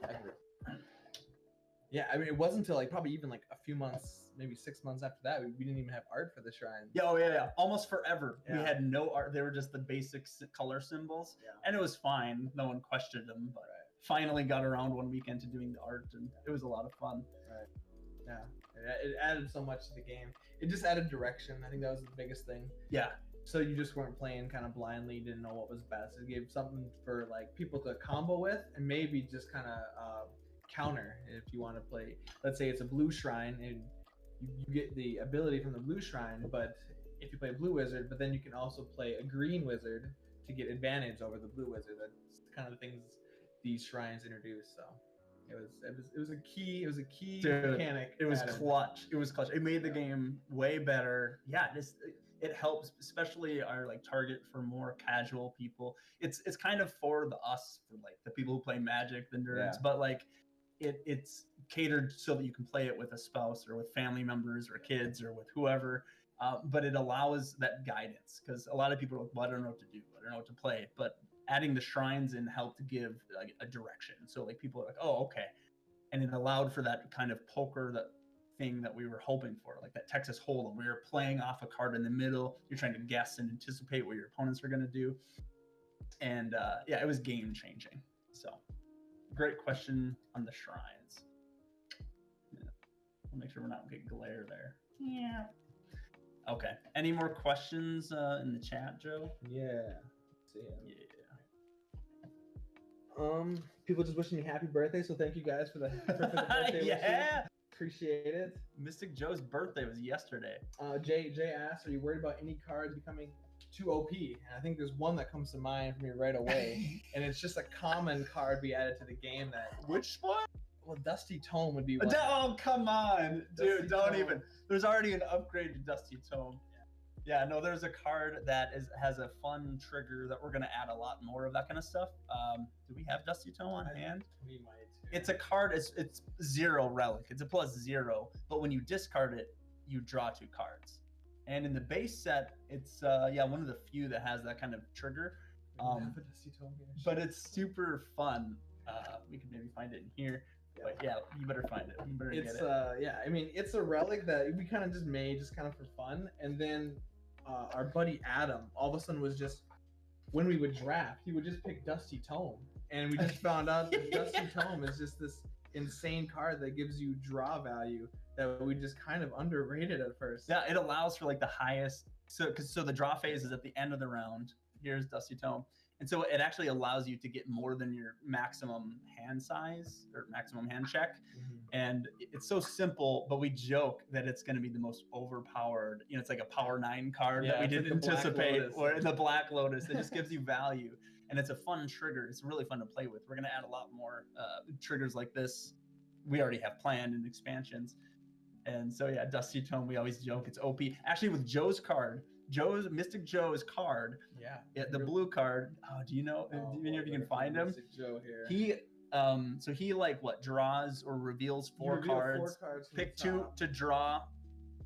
Yeah, I mean, it wasn't until like probably even like a few months, maybe 6 months after that, we didn't even have art for the shrines. Yeah. Almost forever. We Yeah. had no art. They were just the basic color symbols. Yeah. And it was fine. No one questioned them. But finally got around one weekend to doing the art, and it was a lot of fun. Right. Yeah. It added so much to the game. It just added direction. I think that was the biggest thing. Yeah. So you just weren't playing kind of blindly, didn't know what was best. It gave something for like people to combo with, and maybe just kind of counter if you want to play. Let's say it's a blue shrine, and you get the ability from the blue shrine, but if you play a blue wizard, but then you can also play a green wizard to get advantage over the blue wizard. That's kind of the things these shrines introduce. So it was a key Dude, mechanic. It was added. clutch. It made the game way better. Yeah, it helps, especially our like target for more casual people. It's kind of for us, for like the people who play Magic, the nerds, but like it's catered so that you can play it with a spouse or with family members or kids or with whoever. But it allows that guidance, because a lot of people are like, well, I don't know what to do. I don't know what to play. But adding the shrines in helped give like a direction. So like people are like, oh, okay. And it allowed for that kind of poker, that thing that we were hoping for, like that Texas Hold'em, where you're playing off a card in the middle. You're trying to guess and anticipate what your opponents are going to do. And it was game changing. So great question on the shrines. Yeah. We'll make sure we're not getting glare there. Yeah. Okay. Any more questions in the chat, Joe? Yeah. Let's see. Yeah. People just wishing me happy birthday, so thank you guys for the birthday wishes. Yeah. Appreciate it. Mystic Joe's birthday was yesterday. Jay asked, are you worried about any cards becoming too OP? And I think there's one that comes to mind for me right away, and it's just a common card we added to the game. That Which one? Well, Dusty Tome would be one. Oh, come on, dude! Dusty Don't Tome. even. There's already an upgrade to Dusty Tome. Yeah, no, there's a card that has a fun trigger that we're gonna add a lot more of that kind of stuff. Do we have Dusty Tome on hand? We might. It's a card. It's 0 relic. It's a +0. But when you discard it, you draw 2 cards. And in the base set, it's one of the few that has that kind of trigger. We don't have a Dusty Tome here. But it's super fun. We could maybe find it in here. But yeah, you better find it. You better get it. I mean, it's a relic that we kind of just made just kind of for fun. And then our buddy Adam all of a sudden was just, when we would draft, he would just pick Dusty Tome. And we just found out that Dusty Tome is just this insane card that gives you draw value that we just kind of underrated at first. Yeah, it allows for like the highest. So the draw phase is at the end of the round. Here's Dusty Tome. And so it actually allows you to get more than your maximum hand size or maximum hand check. Mm-hmm. And it's so simple, but we joke that it's going to be the most overpowered. It's like a Power 9 card that we didn't anticipate, or the Black Lotus that just gives you value. And it's a fun trigger. It's really fun to play with. We're going to add a lot more triggers like this. We already have planned in expansions. And so, yeah, Dusty Tome, we always joke it's OP. Actually, with Joe's card, Mystic Joe's card, the blue card. Oh, do you know? Do you know if you can find him? Mystic Joe here. He like what, draws or reveals 4 cards. Pick 2 to draw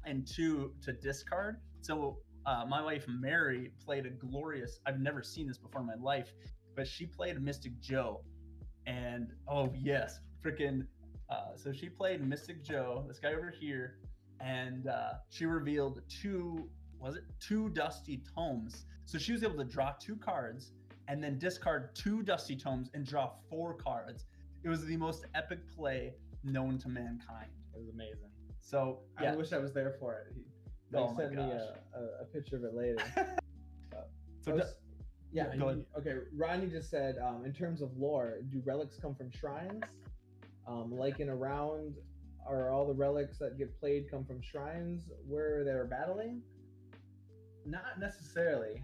and 2 to discard. So my wife Mary played a glorious. I've never seen this before in my life, but she played a Mystic Joe, And oh yes, freaking so she played Mystic Joe, this guy over here, and she revealed two Dusty Tomes. So she was able to draw 2 cards and then discard 2 Dusty Tomes and draw 4 cards. It was the most epic play known to mankind. It was amazing. So yeah. I wish I was there for it. Send me a picture of it later. Okay. Ronnie just said, in terms of lore, do relics come from shrines? Like in a round, are all the relics that get played come from shrines where they're battling? Not necessarily.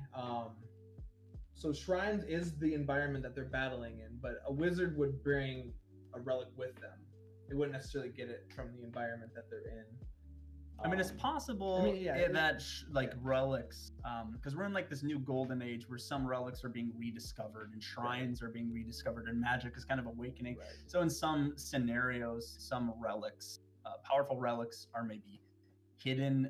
So shrines is the environment that they're battling in, but a wizard would bring a relic with them. They wouldn't necessarily get it from the environment that they're in. I mean, it's possible relics, because we're in like this new golden age where some relics are being rediscovered and shrines are being rediscovered and magic is kind of awakening. Right. So in some scenarios, some relics, powerful relics, are maybe hidden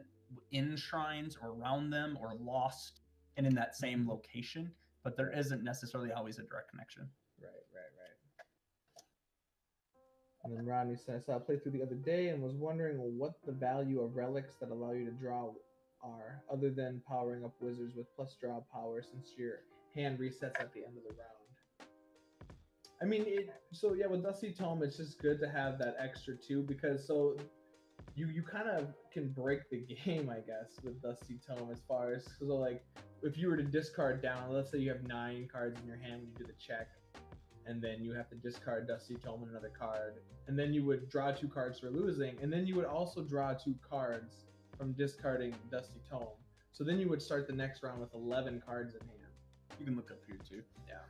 in shrines or around them or lost and in that same location, but there isn't necessarily always a direct connection. Right. And then Rodney says, I played through the other day and was wondering what the value of relics that allow you to draw are, other than powering up wizards with plus draw power since your hand resets at the end of the round. I mean, with Dusty Tome, it's just good to have that extra 2 because you kind of can break the game, I guess, with Dusty Tome as far as, so like, if you were to discard down, let's say you have 9 cards in your hand when you do the check, and then you have to discard Dusty Tome and another card, and then you would draw 2 cards for losing, and then you would also draw 2 cards from discarding Dusty Tome. So then you would start the next round with 11 cards in hand. You can look up here too. Yeah.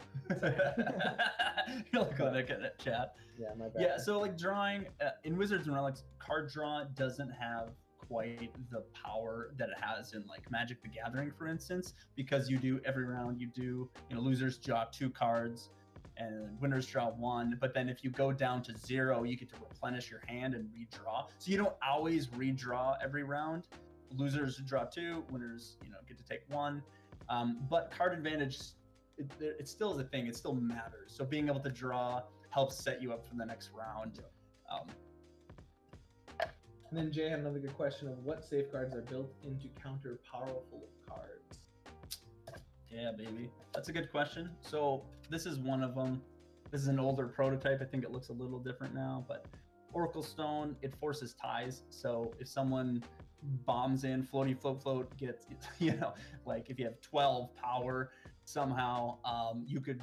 You'll look at that chat. Yeah, my bad. Yeah, so like drawing in Wizards and Relics, card draw doesn't have quite the power that it has in like Magic the Gathering, for instance, because you do every round losers draw 2 cards and winners draw 1, but then if you go down to 0, you get to replenish your hand and redraw. So you don't always redraw every round. Losers draw 2, winners get to take 1. But card advantage, it still is a thing. It still matters. So being able to draw helps set you up for the next round. And then Jay had another good question of what safeguards are built in to counter powerful cards. Yeah, baby. That's a good question. So this is one of them. This is an older prototype. I think it looks a little different now, but Oracle Stone, it forces ties. So if someone bombs in, float, gets, like if you have 12 power, somehow you could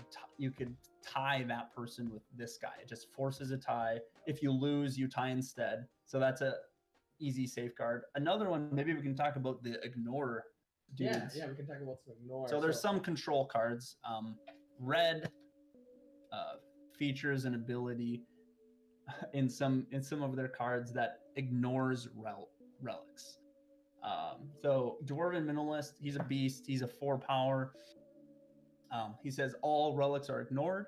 tie that person with this guy. It just forces a tie. If you lose, you tie instead. So that's a easy safeguard. Another one, maybe we can talk about the ignore dudes. Yeah, we can talk about some ignore. So there's some control cards. Red features an ability in some of their cards that ignores relics. So Dwarven Minimalist, he's a beast. He's a 4 power. He says all relics are ignored,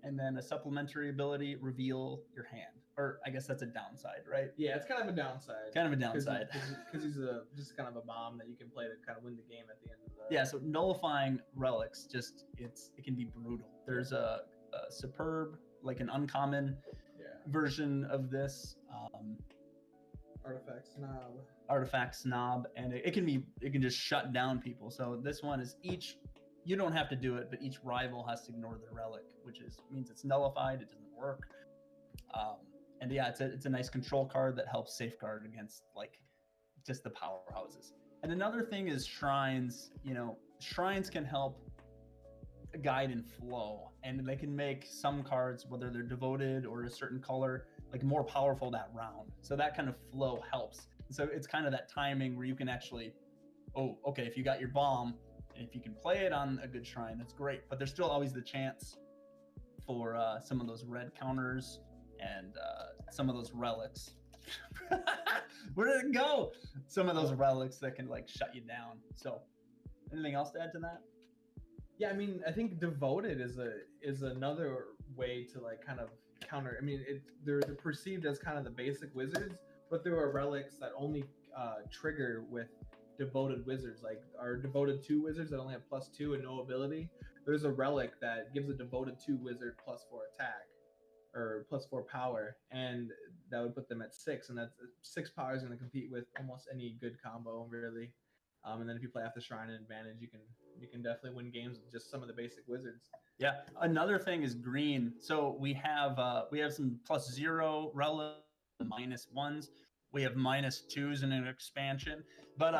and then a supplementary ability, reveal your hand. Or I guess that's a downside, right? Yeah, it's kind of a downside. Because he's just kind of a bomb that you can play to kind of win the game at the end of the. Yeah, so nullifying relics, it can be brutal. There's a superb, like an uncommon version of this. Artifact snob, and it can just shut down people. So this one is you don't have to do it, but each rival has to ignore their relic, which means it's nullified. It doesn't work. And yeah, it's a nice control card that helps safeguard against like just the powerhouses. And another thing is shrines. Shrines can help guide and flow, and they can make some cards, whether they're devoted or a certain color, like more powerful that round. So that kind of flow helps. So it's kind of that timing where you can actually, if you got your bomb, and if you can play it on a good shrine, that's great. But there's still always the chance for some of those red counters and some of those relics. Where did it go? Some of those relics that can like shut you down. So anything else to add to that? Yeah, I mean, I think devoted is another way to like kind of counter. I mean, they're perceived as kind of the basic wizards, but there are relics that only trigger with devoted wizards. Like our devoted 2 wizards that only have +2 and no ability. there's a relic that gives a devoted 2 wizard +4 attack, or +4 power, and that would put them at 6, and that's 6 power is going to compete with almost any good combo, really. And then if you play off the Shrine and Advantage, you can definitely win games with just some of the basic wizards. Yeah. Another thing is green. So we have some +0 relics, -1s. We have -2s in an expansion, but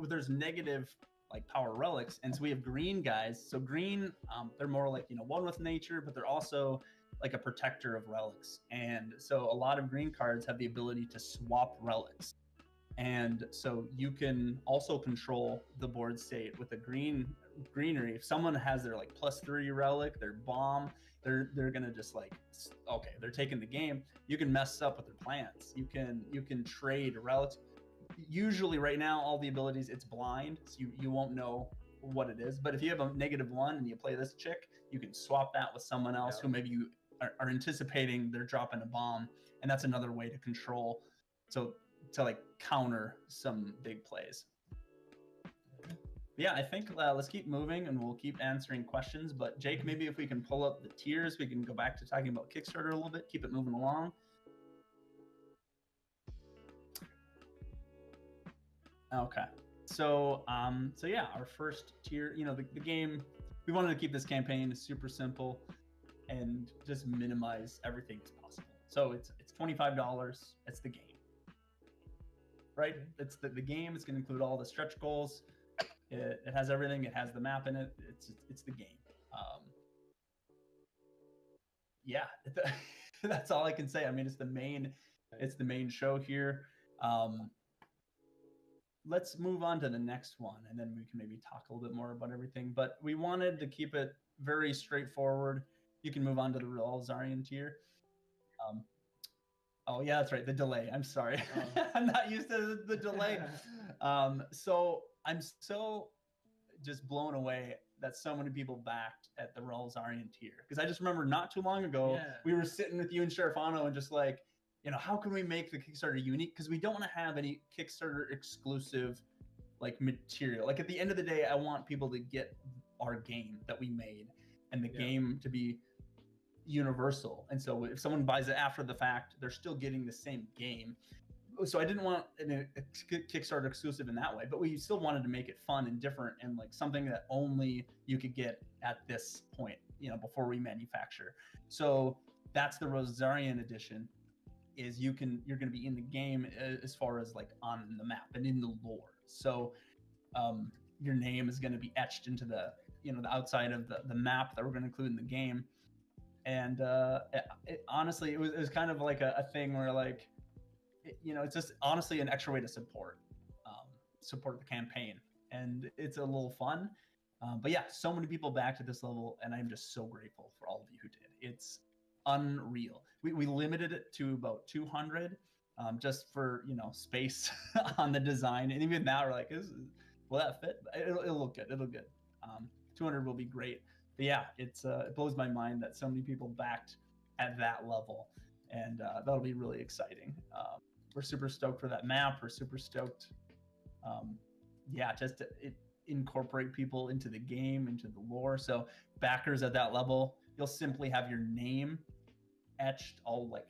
there's negative like power relics, and so we have green guys. So green, they're more like, you know, one with nature, but they're also like a protector of relics. And so a lot of green cards have the ability to swap relics. And so you can also control the board state with a greenery. If someone has their like +3 relic, their bomb, they're gonna just like, okay, they're taking the game. You can mess up with their plans. You can trade relics. Usually right now, all the abilities, it's blind, so you won't know what it is. But if you have a -1 and you play this chick, you can swap that with someone else who maybe you are anticipating they're dropping a bomb, and that's another way to control. So to like counter some big plays. Yeah, I think let's keep moving and we'll keep answering questions. But Jake, maybe if we can pull up the tiers, we can go back to talking about Kickstarter a little bit, keep it moving along. Okay, so yeah, our first tier, you know, the game, we wanted to keep this campaign super simple and just minimize everything as possible. So it's $25. It's the game, right? It's the game. It's going to include all the stretch goals. It has everything. It has the map in it. It's the game. Yeah, that's all I can say. I mean, it's the main show here. Let's move on to the next one, and then we can maybe talk a little bit more about everything. But we wanted to keep it very straightforward. You can move on to the real Zarian tier. Oh yeah, that's right. The delay. I'm sorry. I'm not used to the delay. So I'm so just blown away that so many people backed at the Raul Zarian tier, because I just remember not too long ago we were sitting with you and Sharifano and just like, you know, how can we make the Kickstarter unique? Because we don't want to have any Kickstarter exclusive like material. Like at the end of the day, I want people to get our game that we made and the game to be universal. And so if someone buys it after the fact, they're still getting the same game. So I didn't want a Kickstarter exclusive in that way, but we still wanted to make it fun and different and like something that only you could get at this point, you know, before we manufacture. So that's the Rosarian edition. Is you're going to be in the game as far as like on the map and in the lore. So your name is going to be etched into the, you know, the outside of the map that we're going to include in the game. And honestly, it was kind of like a thing where like, you know, it's just honestly an extra way to support the campaign, and it's a little fun. But yeah, so many people back to this level, and I'm just so grateful for all of you who did. It's unreal. We limited it to about 200, just for, you know, space on the design, and even now we're like, will that fit? It'll look good. It'll good. 200 will be great. But yeah, it blows my mind that so many people backed at that level, and that'll be really exciting. We're super stoked for that map. We're super stoked. Just to incorporate people into the game, into the lore. So backers at that level, you'll simply have your name etched, all like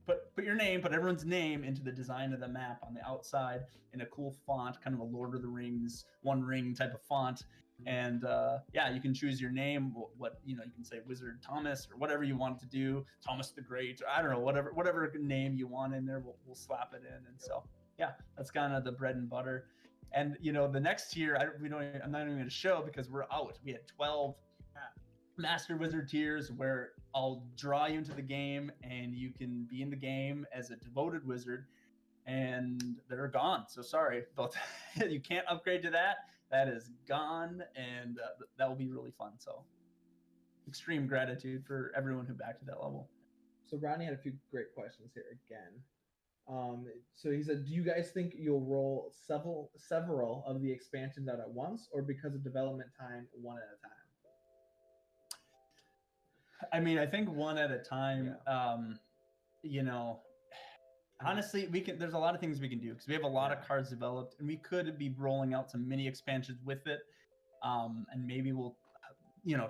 put your name, put everyone's name into the design of the map on the outside in a cool font, kind of a Lord of the Rings, One Ring type of font. And you can choose your name. What you know, you can say Wizard Thomas or whatever you want to do, Thomas the Great. Or I don't know, whatever name you want in there, we'll slap it in. And so yeah, that's kind of the bread and butter. And you know, the next tier, I'm not even going to show because we're out. We had 12 Master Wizard tiers where I'll draw you into the game, and you can be in the game as a devoted wizard. And they're gone. So sorry, but you can't upgrade to that. That is gone, and that will be really fun. So extreme gratitude for everyone who backed to that level. So Ronnie had a few great questions here again. So he said, do you guys think you'll roll several of the expansions out at once, or because of development time, one at a time? I mean, I think one at a time. You know, honestly, there's a lot of things we can do because we have a lot of cards developed, and we could be rolling out some mini expansions with it. And maybe we'll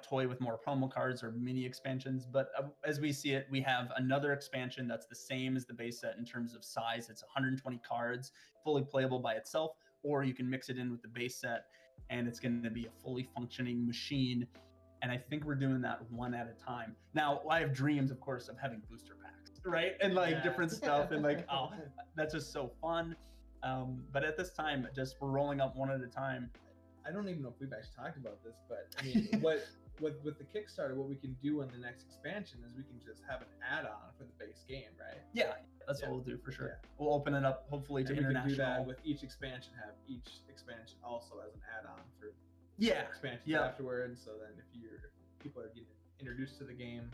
toy with more promo cards or mini expansions. But as we see it, we have another expansion that's the same as the base set in terms of size. It's 120 cards, fully playable by itself, or you can mix it in with the base set, and it's going to be a fully functioning machine. And I think we're doing that one at a time. Now, I have dreams, of course, of having booster packs, right? And like different stuff, and like, oh, that's just so fun. But at this time, just we're rolling up one at a time. I don't even know if we've actually talked about this, but I mean, with the Kickstarter, what we can do in the next expansion is we can just have an add-on for the base game, right? Yeah, that's what we'll do for sure. Yeah. We'll open it up, hopefully, to international. We can do that with each expansion. Have each expansion also as an add-on for expansions afterwards. So then, if people are getting introduced to the game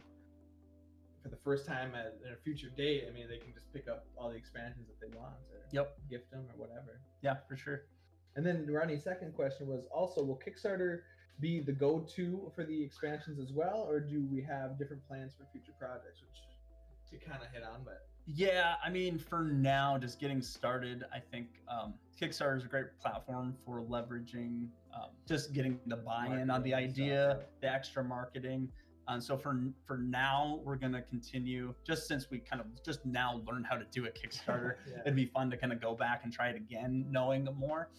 for the first time at a future date, I mean, they can just pick up all the expansions that they want, or gift them, or whatever. Yeah, for sure. And then Ronnie's second question was also, will Kickstarter be the go-to for the expansions as well, or do we have different plans for future projects, which you kind of hit on? But yeah, I mean, for now, just getting started, I think Kickstarter is a great platform for leveraging, just getting the buy-in on the idea, the extra marketing. So for now, we're going to continue, just since we kind of just now learned how to do a Kickstarter. It'd be fun to kind of go back and try it again, knowing more.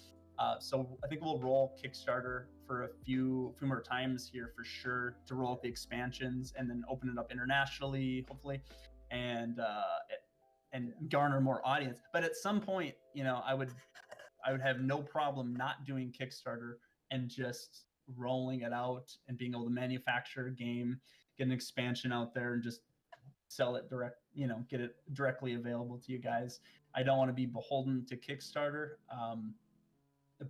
So I think we'll roll Kickstarter for a few more times here for sure, to roll out the expansions and then open it up internationally, hopefully, and garner more audience. But at some point, I would have no problem not doing Kickstarter and just rolling it out and being able to manufacture a game, get an expansion out there, and just sell it get it directly available to you guys. I don't want to be beholden to Kickstarter.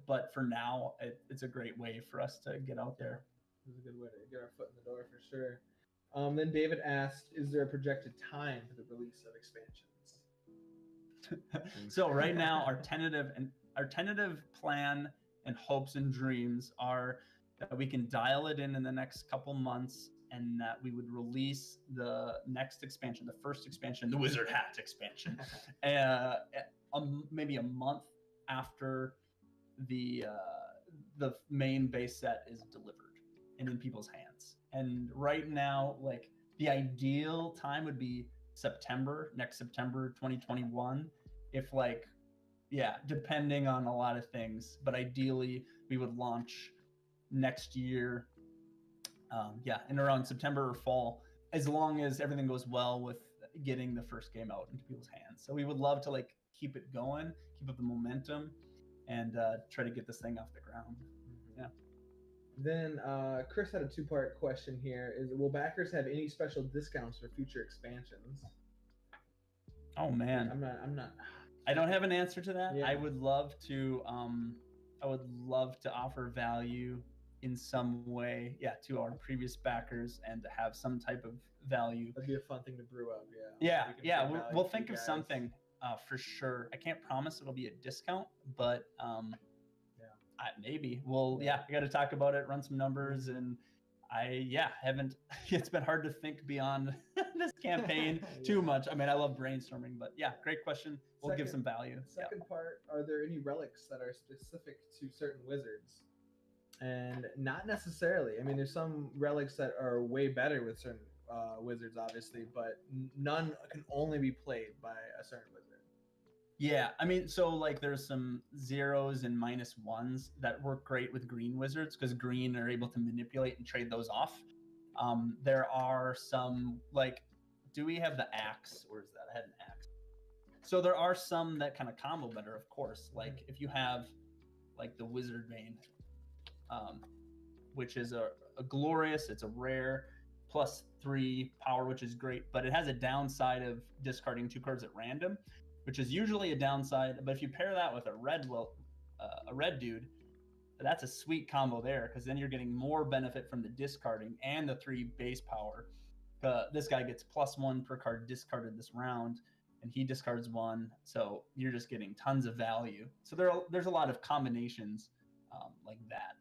But for now, it's a great way for us to get out there. It's a good way to get our foot in the door for sure. Then David asked, is there a projected time for the release of expansions? So right now, our tentative plan and hopes and dreams are that we can dial it in the next couple months, and that we would release the next expansion, the first expansion, the Wizard Hat expansion, maybe a month after the main base set is delivered and in people's hands. And right now, like, the ideal time would be next September 2021, if depending on a lot of things, but ideally we would launch next year, in around September or fall, as long as everything goes well with getting the first game out into people's hands. So we would love to keep it going, keep up the momentum, and try to get this thing off the ground. Yeah. Then Chris had a two-part question here. Will backers have any special discounts for future expansions? Oh man, I'm not. I don't have an answer to that. Yeah. I would love to. I would love to offer value in some way, to our previous backers, and to have some type of value. That'd be a fun thing to brew up. We'll think of something for sure. I can't promise it'll be a discount, but maybe we got to talk about it, run some numbers, and haven't. It's been hard to think beyond this campaign too much. I mean, I love brainstorming, but great question. We'll give some value. Second part: are there any relics that are specific to certain wizards? And not necessarily. I mean, there's some relics that are way better with certain wizards, obviously, but none can only be played by a certain wizard. Yeah, I mean, so there's some 0s and -1s that work great with green wizards, because green are able to manipulate and trade those off. There are some, do we have the axe, or is that? I had an axe. So there are some that kind of combo better, of course. If you have the Wizard Vein, which is a glorious, it's a rare, +3 power, which is great, but it has a downside of discarding 2 cards at random, which is usually a downside. But if you pair that with a red dude, that's a sweet combo there, because then you're getting more benefit from the discarding and the 3 base power. This guy gets +1 per card discarded this round, and he discards 1, so you're just getting tons of value. So there's a lot of combinations like that.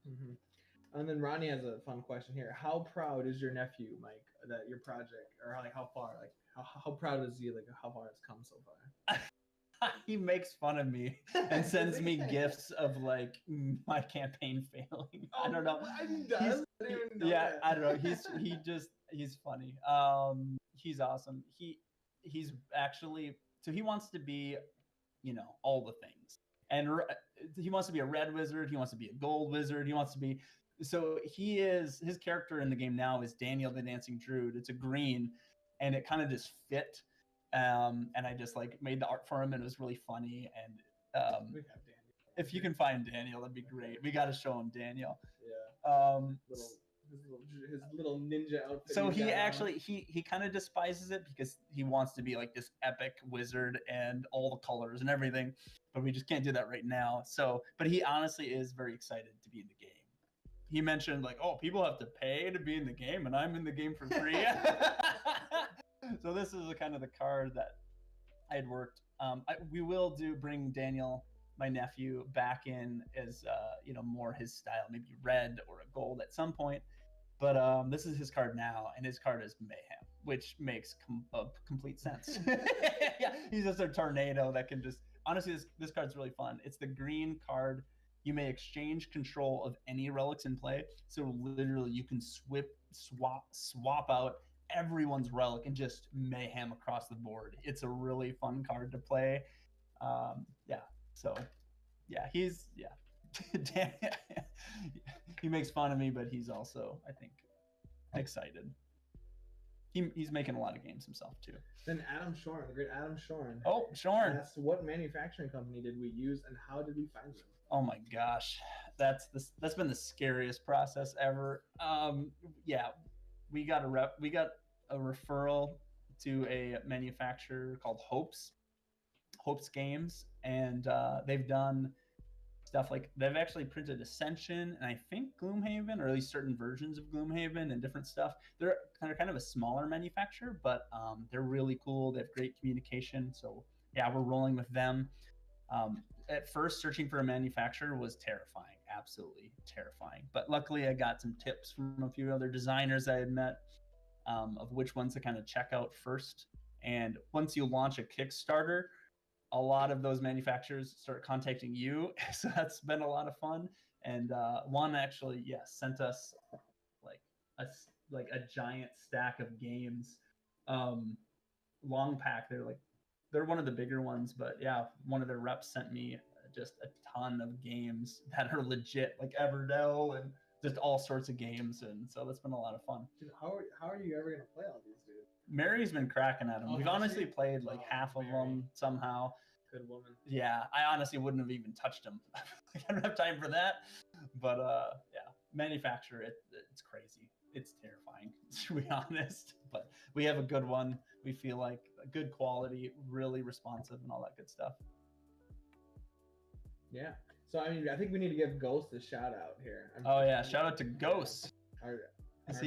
Mm-hmm. And then Ronnie has a fun question here. How proud is your nephew, Mike, that your project, or how far, how proud is he, how far it's come so far? He makes fun of me and sends me gifts of like my campaign failing. I don't know. He does? I didn't even know Yeah, that. I don't know. He's funny. He's awesome. He's actually, so he wants to be, all the things. And he wants to be a red wizard, he wants to be a gold wizard, he wants to be, so his character in the game now is Daniel the Dancing Druid. It's a green, and it kind of just fit. And I just like made the art for him, and it was really funny. And We have Daniel. if you can find Daniel, that'd be great. We got to show him Daniel. Yeah. His little ninja outfit. So he actually he kind of despises it because he wants to be like this epic wizard and all the colors and everything, but we just can't do that right now. So, but he honestly is very excited to be in the game. He mentioned like, oh, people have to pay to be in the game, and I'm in the game for free. So this is kind of the card that I had worked. We will bring Daniel, my nephew, back in as more his style, maybe red or a gold at some point. But this is his card now, and his card is Mayhem, which makes complete sense. Yeah, he's just a tornado that can just... Honestly, this card's really fun. It's the green card. You may exchange control of any relics in play. So literally, you can swap out everyone's relic and just mayhem across the board. It's a really fun card to play. He makes fun of me, but he's also, I think, excited. He's making a lot of games himself too. Then Adam Shorn, the great Adam Shorn. Oh, Shorn. Asked, what manufacturing company did we use, and how did we find them? Oh my gosh, that's been the scariest process ever. We got a referral to a manufacturer called Hopes Games, and they've done stuff like, they've actually printed Ascension and I think Gloomhaven, or at least certain versions of Gloomhaven and different stuff. They're kind of a smaller manufacturer, but they're really cool. They have great communication. So yeah, we're rolling with them. At first, searching for a manufacturer was terrifying, absolutely terrifying. But luckily, I got some tips from a few other designers I had met of which ones to kind of check out first. And once you launch a Kickstarter, a lot of those manufacturers start contacting you. So that's been a lot of fun. And one actually, sent us like a giant stack of games. Long pack. They're one of the bigger ones, but yeah, one of their reps sent me just a ton of games that are legit, like Everdell and just all sorts of games. And so that's been a lot of fun. Dude, how are you ever going to play all these, dude? Mary's been cracking at them. We've honestly played like half of Mary. them somehow. Good woman. Yeah, I honestly wouldn't have even touched them. I don't have time for that. But manufacturer, it's crazy. It's terrifying, to be honest. But we have a good one. We feel like a good quality, really responsive, and all that good stuff. Yeah. So I mean, I think we need to give Ghost a shout out here. Shout out to Ghost. Our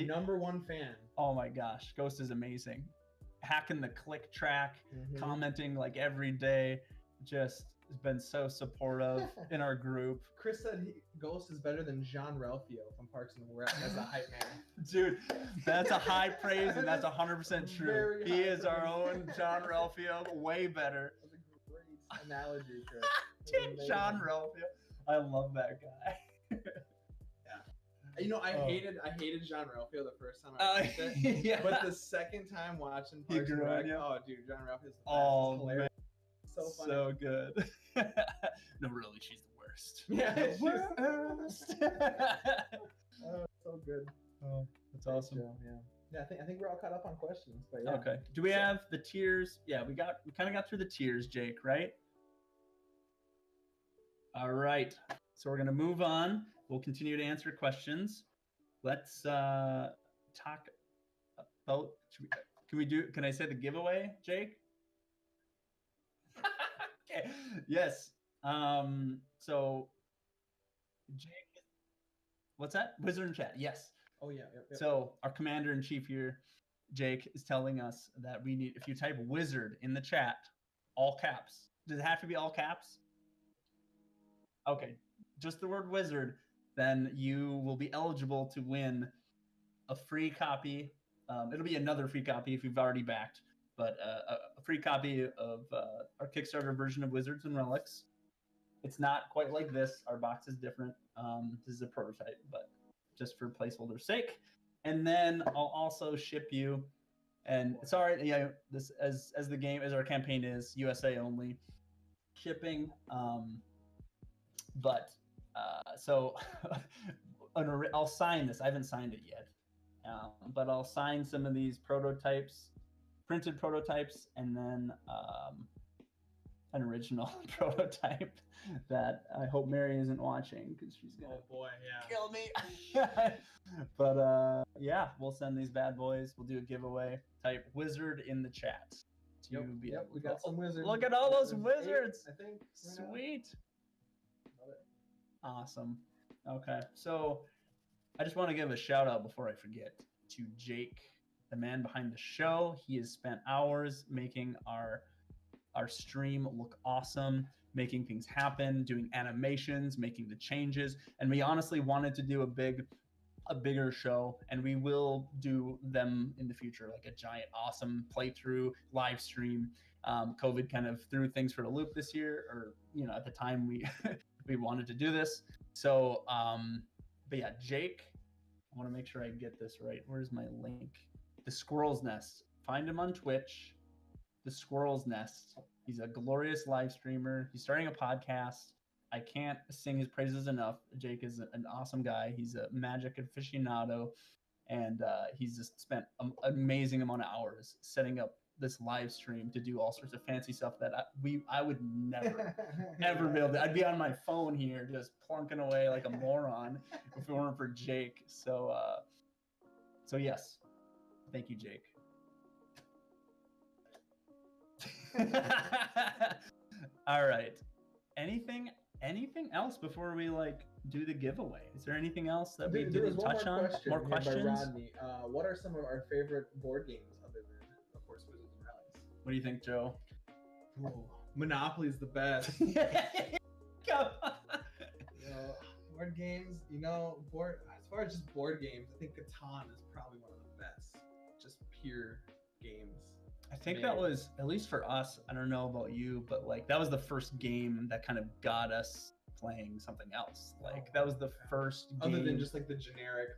number one fan. Oh my gosh, Ghost is amazing. Hacking the click track, commenting like every day, just has been so supportive in our group. Chris said Ghost is better than Jean Ralphio from Parks and Rec as a hype man. Dude, that's a high praise, and that's 100% true. He is our own John Ralphio, way better. That's a great analogy, Chris. Dude, John Ralphio. I love that guy. You know, I hated Jean Ralphio the first time I watched it. Yeah. But the second time watching Parks and Rec, oh dude, Jean Ralphio's the best. Oh, it's hilarious. So funny. So good. No, really, she's the worst. Yeah, the worst. Oh, so good. Oh, that's awesome. Yeah, I think we're all caught up on questions. But yeah. Okay. Do we have the tiers? Yeah, we kind of got through the tiers, Jake, right? All right. So we're gonna move on. We'll continue to answer questions. Let's talk about. Can I say the giveaway, Jake? Okay. Yes. So, Jake, what's that? Wizard in chat. Yes. Oh yeah. Yep. So our commander in chief here, Jake, is telling us that we need, if you type wizard in the chat, all caps. Does it have to be all caps? Okay, just the word wizard. Then you will be eligible to win a free copy. It'll be another free copy if you've already backed, but a free copy of our Kickstarter version of Wizards and Relics. It's not quite like this. Our box is different. This is a prototype, but just for placeholder's sake. And then I'll also ship you, and it's all right. Yeah, this as the game as our campaign is USA only shipping. But so I'll sign this. I haven't signed it yet, but I'll sign some of these prototypes, printed prototypes, and then an original prototype that I hope Mary isn't watching because she's gonna kill me. But yeah, we'll send these bad boys. We'll do a giveaway. Type wizard in the chat. Yep, we got some wizards. Look at all those wizards. I think. Sweet. Awesome. Okay, so I just want to give a shout out before I forget to Jake, the man behind the show. He has spent hours making our stream look awesome, making things happen, doing animations, making the changes, and we honestly wanted to do a bigger show, and we will do them in the future, like a giant awesome playthrough live stream. COVID kind of threw things for a loop this year, or at the time we we wanted to do this. So but yeah, Jake, I want to make sure I get this right. Where's my link? The Squirrel's Nest. Find him on Twitch. The Squirrel's Nest. He's a glorious live streamer. He's starting a podcast. I can't sing his praises enough. Jake is an awesome guy. He's a Magic aficionado, and he's just spent an amazing amount of hours setting up this live stream to do all sorts of fancy stuff that I would never ever be able to. I'd be on my phone here just plunking away like a moron if it weren't for Jake. So yes, thank you, Jake. All right. Anything else before we do the giveaway? Is there anything else that we didn't touch on? More questions? By Rodney. What are some of our favorite board games other than, of course, Wizards and Relics? What do you think, Joe? Oh, Monopoly's the best. Come on. Board games, as far as just board games, I think Catan is probably one of the best. Just pure games. I think that was, at least for us, I don't know about you, but that was the first game that kind of got us playing something else. That was the first game. Other than just the generic,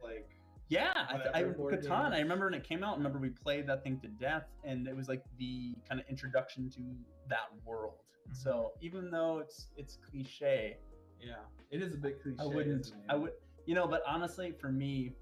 yeah, Catan, I remember when it came out, I remember we played that thing to death, and it was the kind of introduction to that world. Mm-hmm. So even though it's cliche. Yeah, it is a bit cliche. But honestly, for me,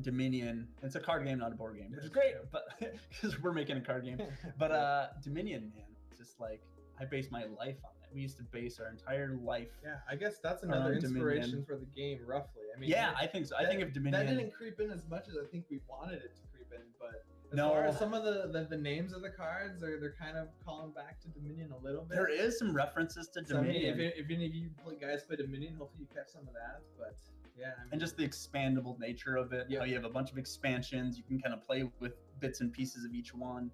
Dominion, it's a card game, not a board game, which is great, but because we're making a card game. But Dominion, man, just I base my life on it. We used to base our entire life. Yeah, I guess that's another inspiration Dominion. For the game, roughly. Yeah, I think so. I think if Dominion, that didn't creep in as much as I think we wanted it to creep in, but as far as some of the names of the cards, they're kind of calling back to Dominion a little bit. There is some references to Dominion. So, if any of you guys play Dominion, hopefully you catch some of that. But yeah, and just the expandable nature of it. How you have a bunch of expansions, you can kind of play with bits and pieces of each one.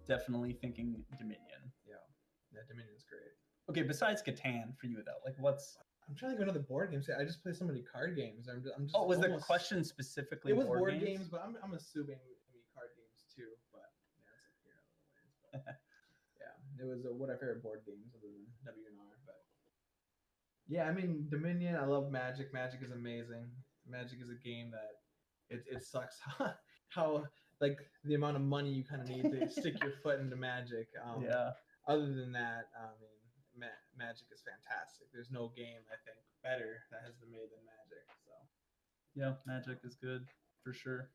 Definitely thinking Dominion. Yeah, Dominion's great. Okay, besides Catan, for you though, what's? I'm trying to think of another board game. I just play so many card games. I'm just. Oh, was the question specifically? It was board games, but I'm assuming card games too. But yeah, it's here a little ways. But yeah, it was one of my favorite board games other than WNR. But yeah, Dominion. I love Magic. Magic is amazing. Magic is a game that it sucks how the amount of money you kind of need to stick your foot into Magic. Yeah. Other than that, Magic is fantastic. There's no game I think better that has been made than Magic. So yeah, Magic is good for sure.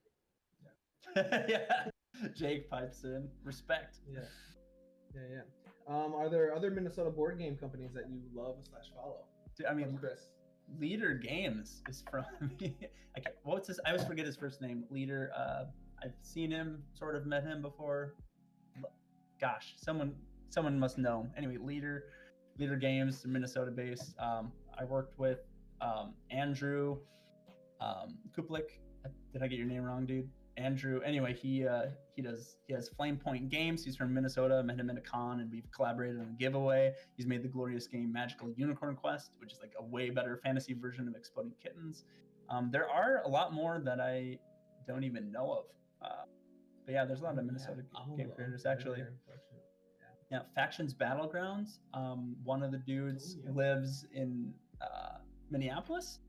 Yeah. Yeah. Jake pipes in. Respect. Yeah. Are there other Minnesota board game companies that you love / follow? Dude, Chris. Leader Games is from. What's his? I always forget his first name. Leader. I've seen him, sort of met him before. Gosh, someone must know him. Anyway, Leader Games, Minnesota based. I worked with Andrew Kuplik. Did I get your name wrong, dude? Andrew. Anyway, he has Flame Point Games. He's from Minnesota. I met him at a con, and we've collaborated on a giveaway. He's made the glorious game Magical Unicorn Quest, which is a way better fantasy version of Exploding Kittens. There are a lot more that I don't even know of. But yeah, there's a lot of Minnesota game creators actually. Yeah, Factions Battlegrounds. One of the dudes lives in Minneapolis.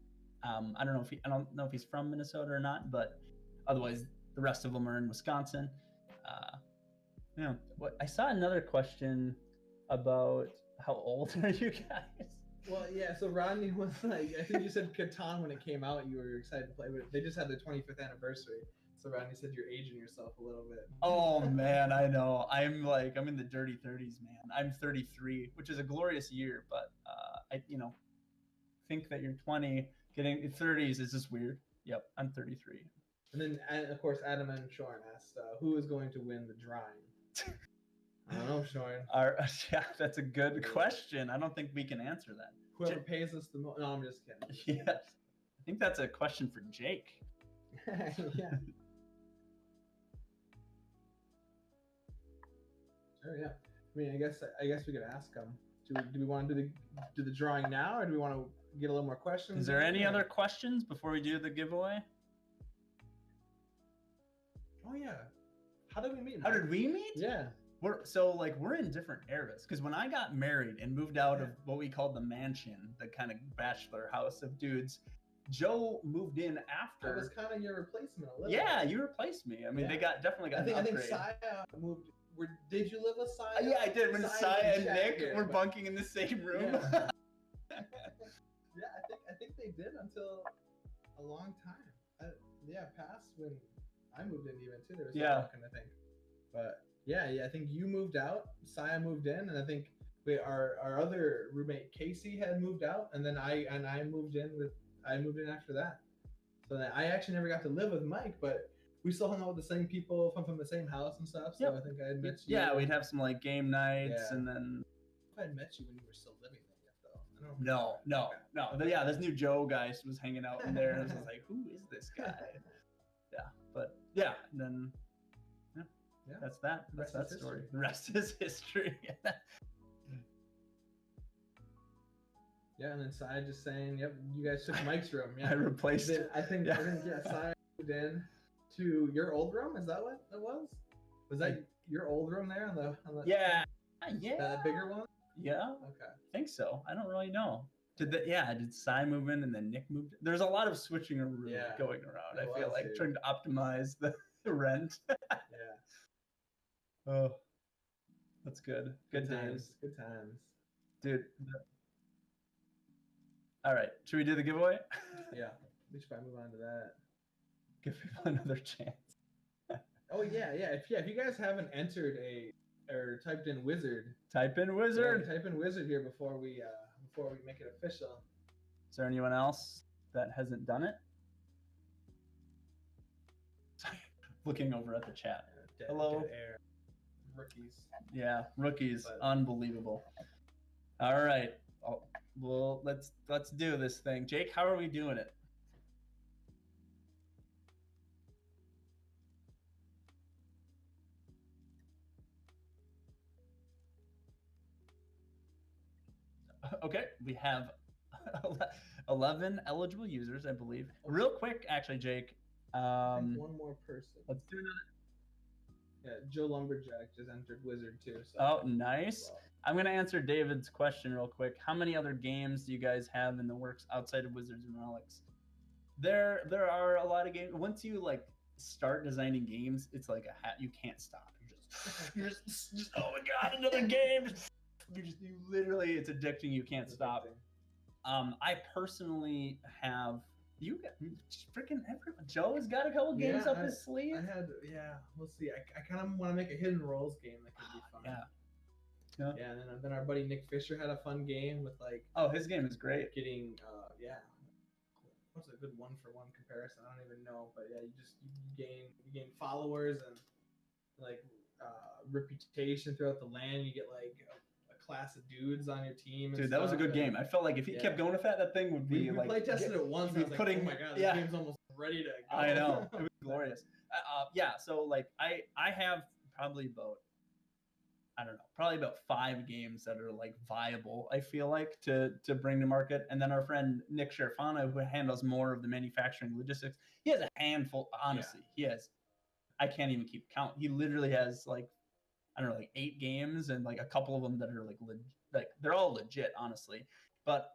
I don't know if he's from Minnesota or not, but otherwise the rest of them are in Wisconsin. Yeah. What I saw another question about how old are you guys? Well, yeah. So Rodney was like, I think you said Catan when it came out. You were excited to play, but they just had their 25th anniversary. So Rodney said you're aging yourself a little bit. Oh man, I know. I'm in the dirty 30s, man. I'm 33, which is a glorious year, but I think that you're 20, getting 30s is just weird. Yep, I'm 33. And then, of course, Adam and Shorn asked, who is going to win the drawing? I don't know, Shorn. Yeah, that's a good question. I don't think we can answer that. Whoever pays us the most. No, I'm just kidding. Yeah, I think that's a question for Jake. Yeah. Sure. Yeah. I mean, I guess we could ask them. Do we want to do the drawing now, or do we want to get a little more questions? Is there any other questions before we do the giveaway? Oh yeah. How did we meet? How did we meet? Yeah. We're in different eras, because when I got married and moved out of what we called the mansion, the kind of bachelor house of dudes, Joe moved in after. I was kind of your replacement a little. Yeah, you replaced me. I mean, they definitely got. I think Saya moved. Did you live with Saya? Yeah, I did. When Saya and Nick were bunking in the same room. Yeah. Yeah, I think they did until a long time. Past when I moved in even too. There was bunking, I think. But yeah, I think you moved out, Saya moved in, and I think our other roommate Casey had moved out, and then I moved in after that. So then I actually never got to live with Mike, but we still hung out with the same people from the same house and stuff. So I think I had met you. Yeah, we'd have some like game nights, and then I had met you when you were still living there yet, though. I don't know. No. But yeah, this new Joe guy was hanging out in there, and I was just like, who is this guy? Yeah, but yeah, and then that's that. That's that story. The rest is history. Yeah, and then Sai just saying, "Yep, you guys took Mike's room." Yeah, I replaced it. I think Sai moved in to your old room. Is that what it was? Was that your old room there on the yeah that bigger one? Yeah. Okay. I think so. I don't really know. Did Sai move in and then Nick moved in? There's a lot of switching around going around. I feel like trying to optimize the rent. Yeah. Oh, that's good. Good times. days. Good times. Dude. All right. Should we do the giveaway? Yeah. We should probably move on to that. Give people another chance. Oh yeah. If you guys haven't entered or typed in Wizard. Type in Wizard. Yeah, type in Wizard here before we make it official. Is there anyone else that hasn't done it? Looking over at the chat. Hello. Dead air. Rookies. Yeah, rookies. Unbelievable. All right. Well, let's do this thing. Jake, how are we doing it? Okay, we have 11 eligible users, I believe. Real quick, actually, Jake. One more person. Let's do another. Yeah, Joe Lumberjack just entered Wizard too. So. Oh, nice. Wow. I'm going to answer David's question real quick. How many other games do you guys have in the works outside of Wizards and Relics? There are a lot of games. Once you start designing games, it's like a hat. You can't stop. You're just oh my god, another game. You literally, it's addicting. You can't stop. I personally have. You got freaking everyone. Joe's got a couple games up his sleeve. We'll see. I kind of want to make a hidden roles game that could be fun. Yeah, and then our buddy Nick Fisher had a fun game with his game is great. Getting what's a good 1-for-1 comparison? I don't even know, but yeah, you gain followers and reputation throughout the land. You get a class of dudes on your team. Dude, that was a good game. I felt like if he kept going with that thing would be we play tested it once. I was putting, oh my god, this game's almost ready to go. I know, it was glorious. So I have probably about 5 games that are viable, I feel like, to bring to market. And then our friend Nick Sherfano, who handles more of the manufacturing logistics, he has a handful. Honestly, he has I can't even keep count. He literally has like, I don't know, like 8 games and like a couple of them that are like they're all legit, honestly. But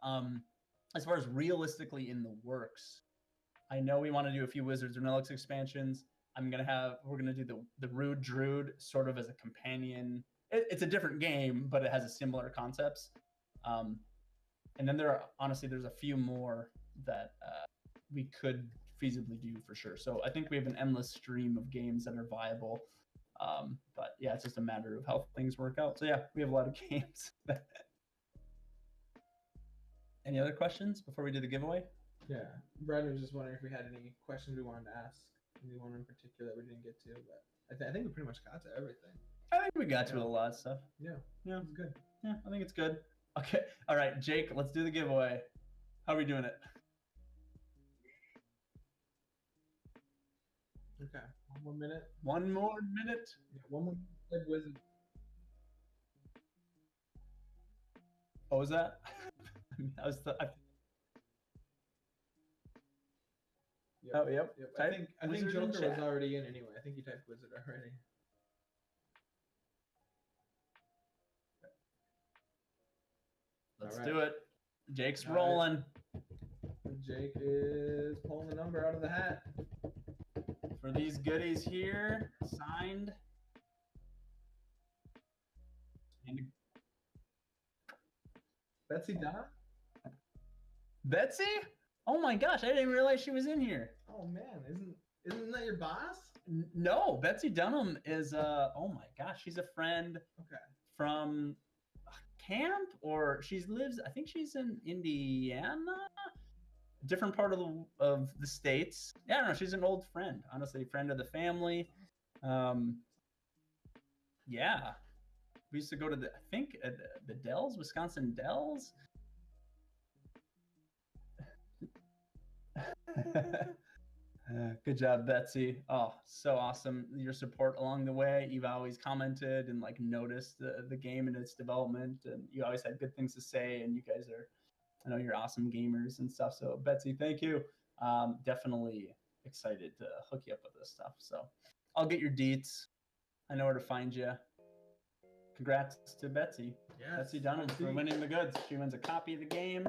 as far as realistically in the works, I know we want to do a few Wizards and Relics expansions. We're gonna do the Rude Druid sort of as a companion. It's a different game, but it has a similar concepts. And then there's a few more that we could feasibly do for sure. So I think we have an endless stream of games that are viable. But yeah, it's just a matter of how things work out. So yeah, we have a lot of games. Any other questions before we do the giveaway? Yeah, Brad was just wondering if we had any questions we wanted to ask. Anyone in particular that we didn't get to, but I think we pretty much got to everything. I think we got to a lot of stuff. Yeah, it's good. Yeah, I think it's good. Okay, all right, Jake, let's do the giveaway. How are we doing it? Okay, 1 more minute. 1 more minute. Yeah, 1 more minute, Wizard. What was that? Yep. Oh, yep. I think Wizard in Joker was chat. already in anyway. I think you typed Wizard already. Let's All right. do it. Jake's All right. rolling. Jake is pulling the number out of the hat. For these goodies here, signed. Betsy Donna? Betsy? Oh my gosh, I didn't even realize she was in here. Oh man, isn't that your boss? No, Betsy Dunham is oh my gosh, she's a friend Okay. from camp, or I think she's in Indiana, different part of the states. Yeah, I don't know, she's an old friend, honestly, friend of the family. Yeah, we used to go to the Dells, Wisconsin Dells. Good job, Betsy. Oh, so awesome. Your support along the way. You've always commented and like noticed the game and its development, and you always had good things to say, and you guys I know you're awesome gamers and stuff. So Betsy, thank you. Definitely excited to hook you up with this stuff. So I'll get your deets. I know where to find you. Congrats to Betsy. Yes, Betsy Dunham for winning the goods. She wins a copy of the game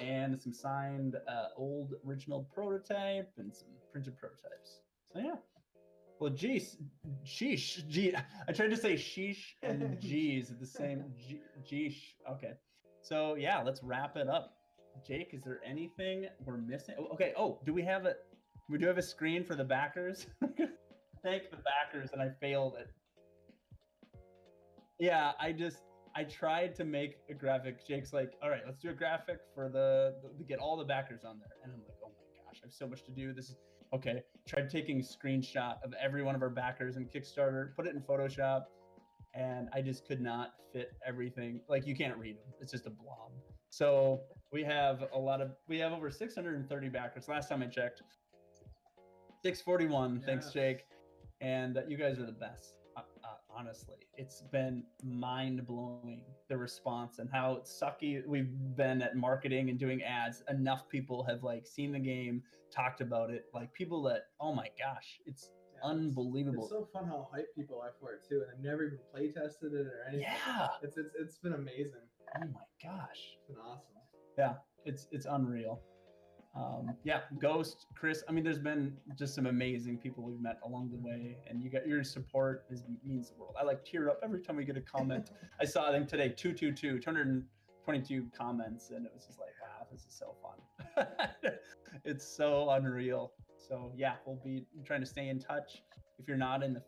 and some signed old original prototype and some printed prototypes. So yeah. Well, geez, sheesh. Gee, I tried to say sheesh and geez at the same. Geesh. Okay. So yeah, let's wrap it up. Jake, is there anything we're missing? Okay. Oh, do we have it? We do have a screen for the backers. Thank the backers, and I failed it. Yeah, I tried to make a graphic. Jake's like, all right, let's do a graphic for to get all the backers on there. And I'm like, oh my gosh, I have so much to do. This is okay. Tried taking a screenshot of every one of our backers in Kickstarter, put it in Photoshop, and I just could not fit everything. Like, you can't read them. It's just a blob. So we have over 630 backers. Last time I checked, 641. Yes. Thanks, Jake. And you guys are the best. Honestly, it's been mind-blowing, the response and how sucky we've been at marketing and doing ads. Enough people have like seen the game, talked about it, like people that, oh my gosh, it's unbelievable. It's so fun how hyped people are for it too, and they've never even play tested it or anything. Yeah, it's been amazing. Oh my gosh, it's been awesome. Yeah, it's unreal. Yeah, Ghost, Chris. I mean, there's been just some amazing people we've met along the way, and your support means the world. I like tear up every time we get a comment. I saw, I think today, 222 comments, and it was just like, wow, this is so fun. It's so unreal. So yeah, we'll be trying to stay in touch. If you're not in the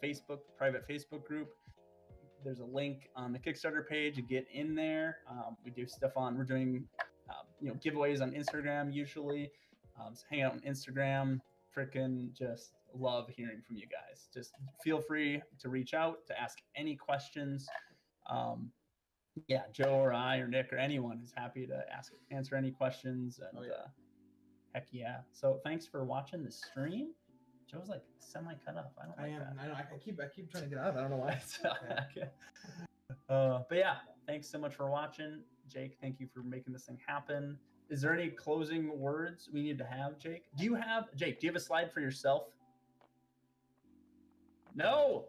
private Facebook group, there's a link on the Kickstarter page. You get in there. We do stuff we're doing giveaways on Instagram usually. So hang out on Instagram. Freaking just love hearing from you guys. Just feel free to reach out to ask any questions. Yeah, Joe or I or Nick or anyone is happy to answer any questions. And heck yeah. So thanks for watching the stream. Joe's like semi cut off. I know. I keep trying to get out. I don't know why. Okay. But yeah, thanks so much for watching. Jake, thank you for making this thing happen. Is there any closing words we need to have, Jake? Jake, do you have a slide for yourself? No.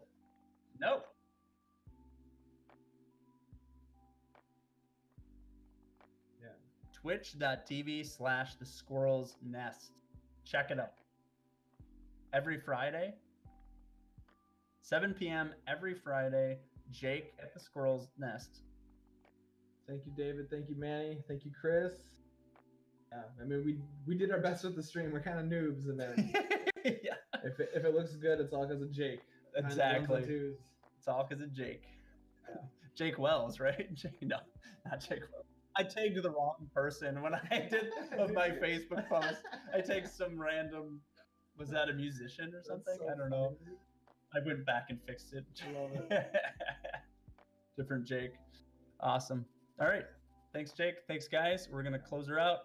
Yeah. Twitch.tv/The Squirrel's Nest. Check it out. Every Friday, 7 p.m. every Friday, Jake at the Squirrel's Nest. Thank you, David. Thank you, Manny. Thank you, Chris. Yeah, I mean, we did our best with the stream. We're kind of noobs, and then Yeah, if it looks good, it's all because of Jake. exactly. Ones and twos. It's all because of Jake. Yeah. Jake Wells, right? No, not Jake Wells. I tagged the wrong person when I did of my Facebook post. I tagged some random. Was that a musician or something? So I don't know. funny. I went back and fixed it. I love it. Different Jake. Awesome. All right. Thanks, Jake. Thanks, guys. We're gonna close her out.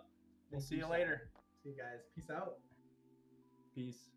We'll see you later. See you guys. Peace out. Peace.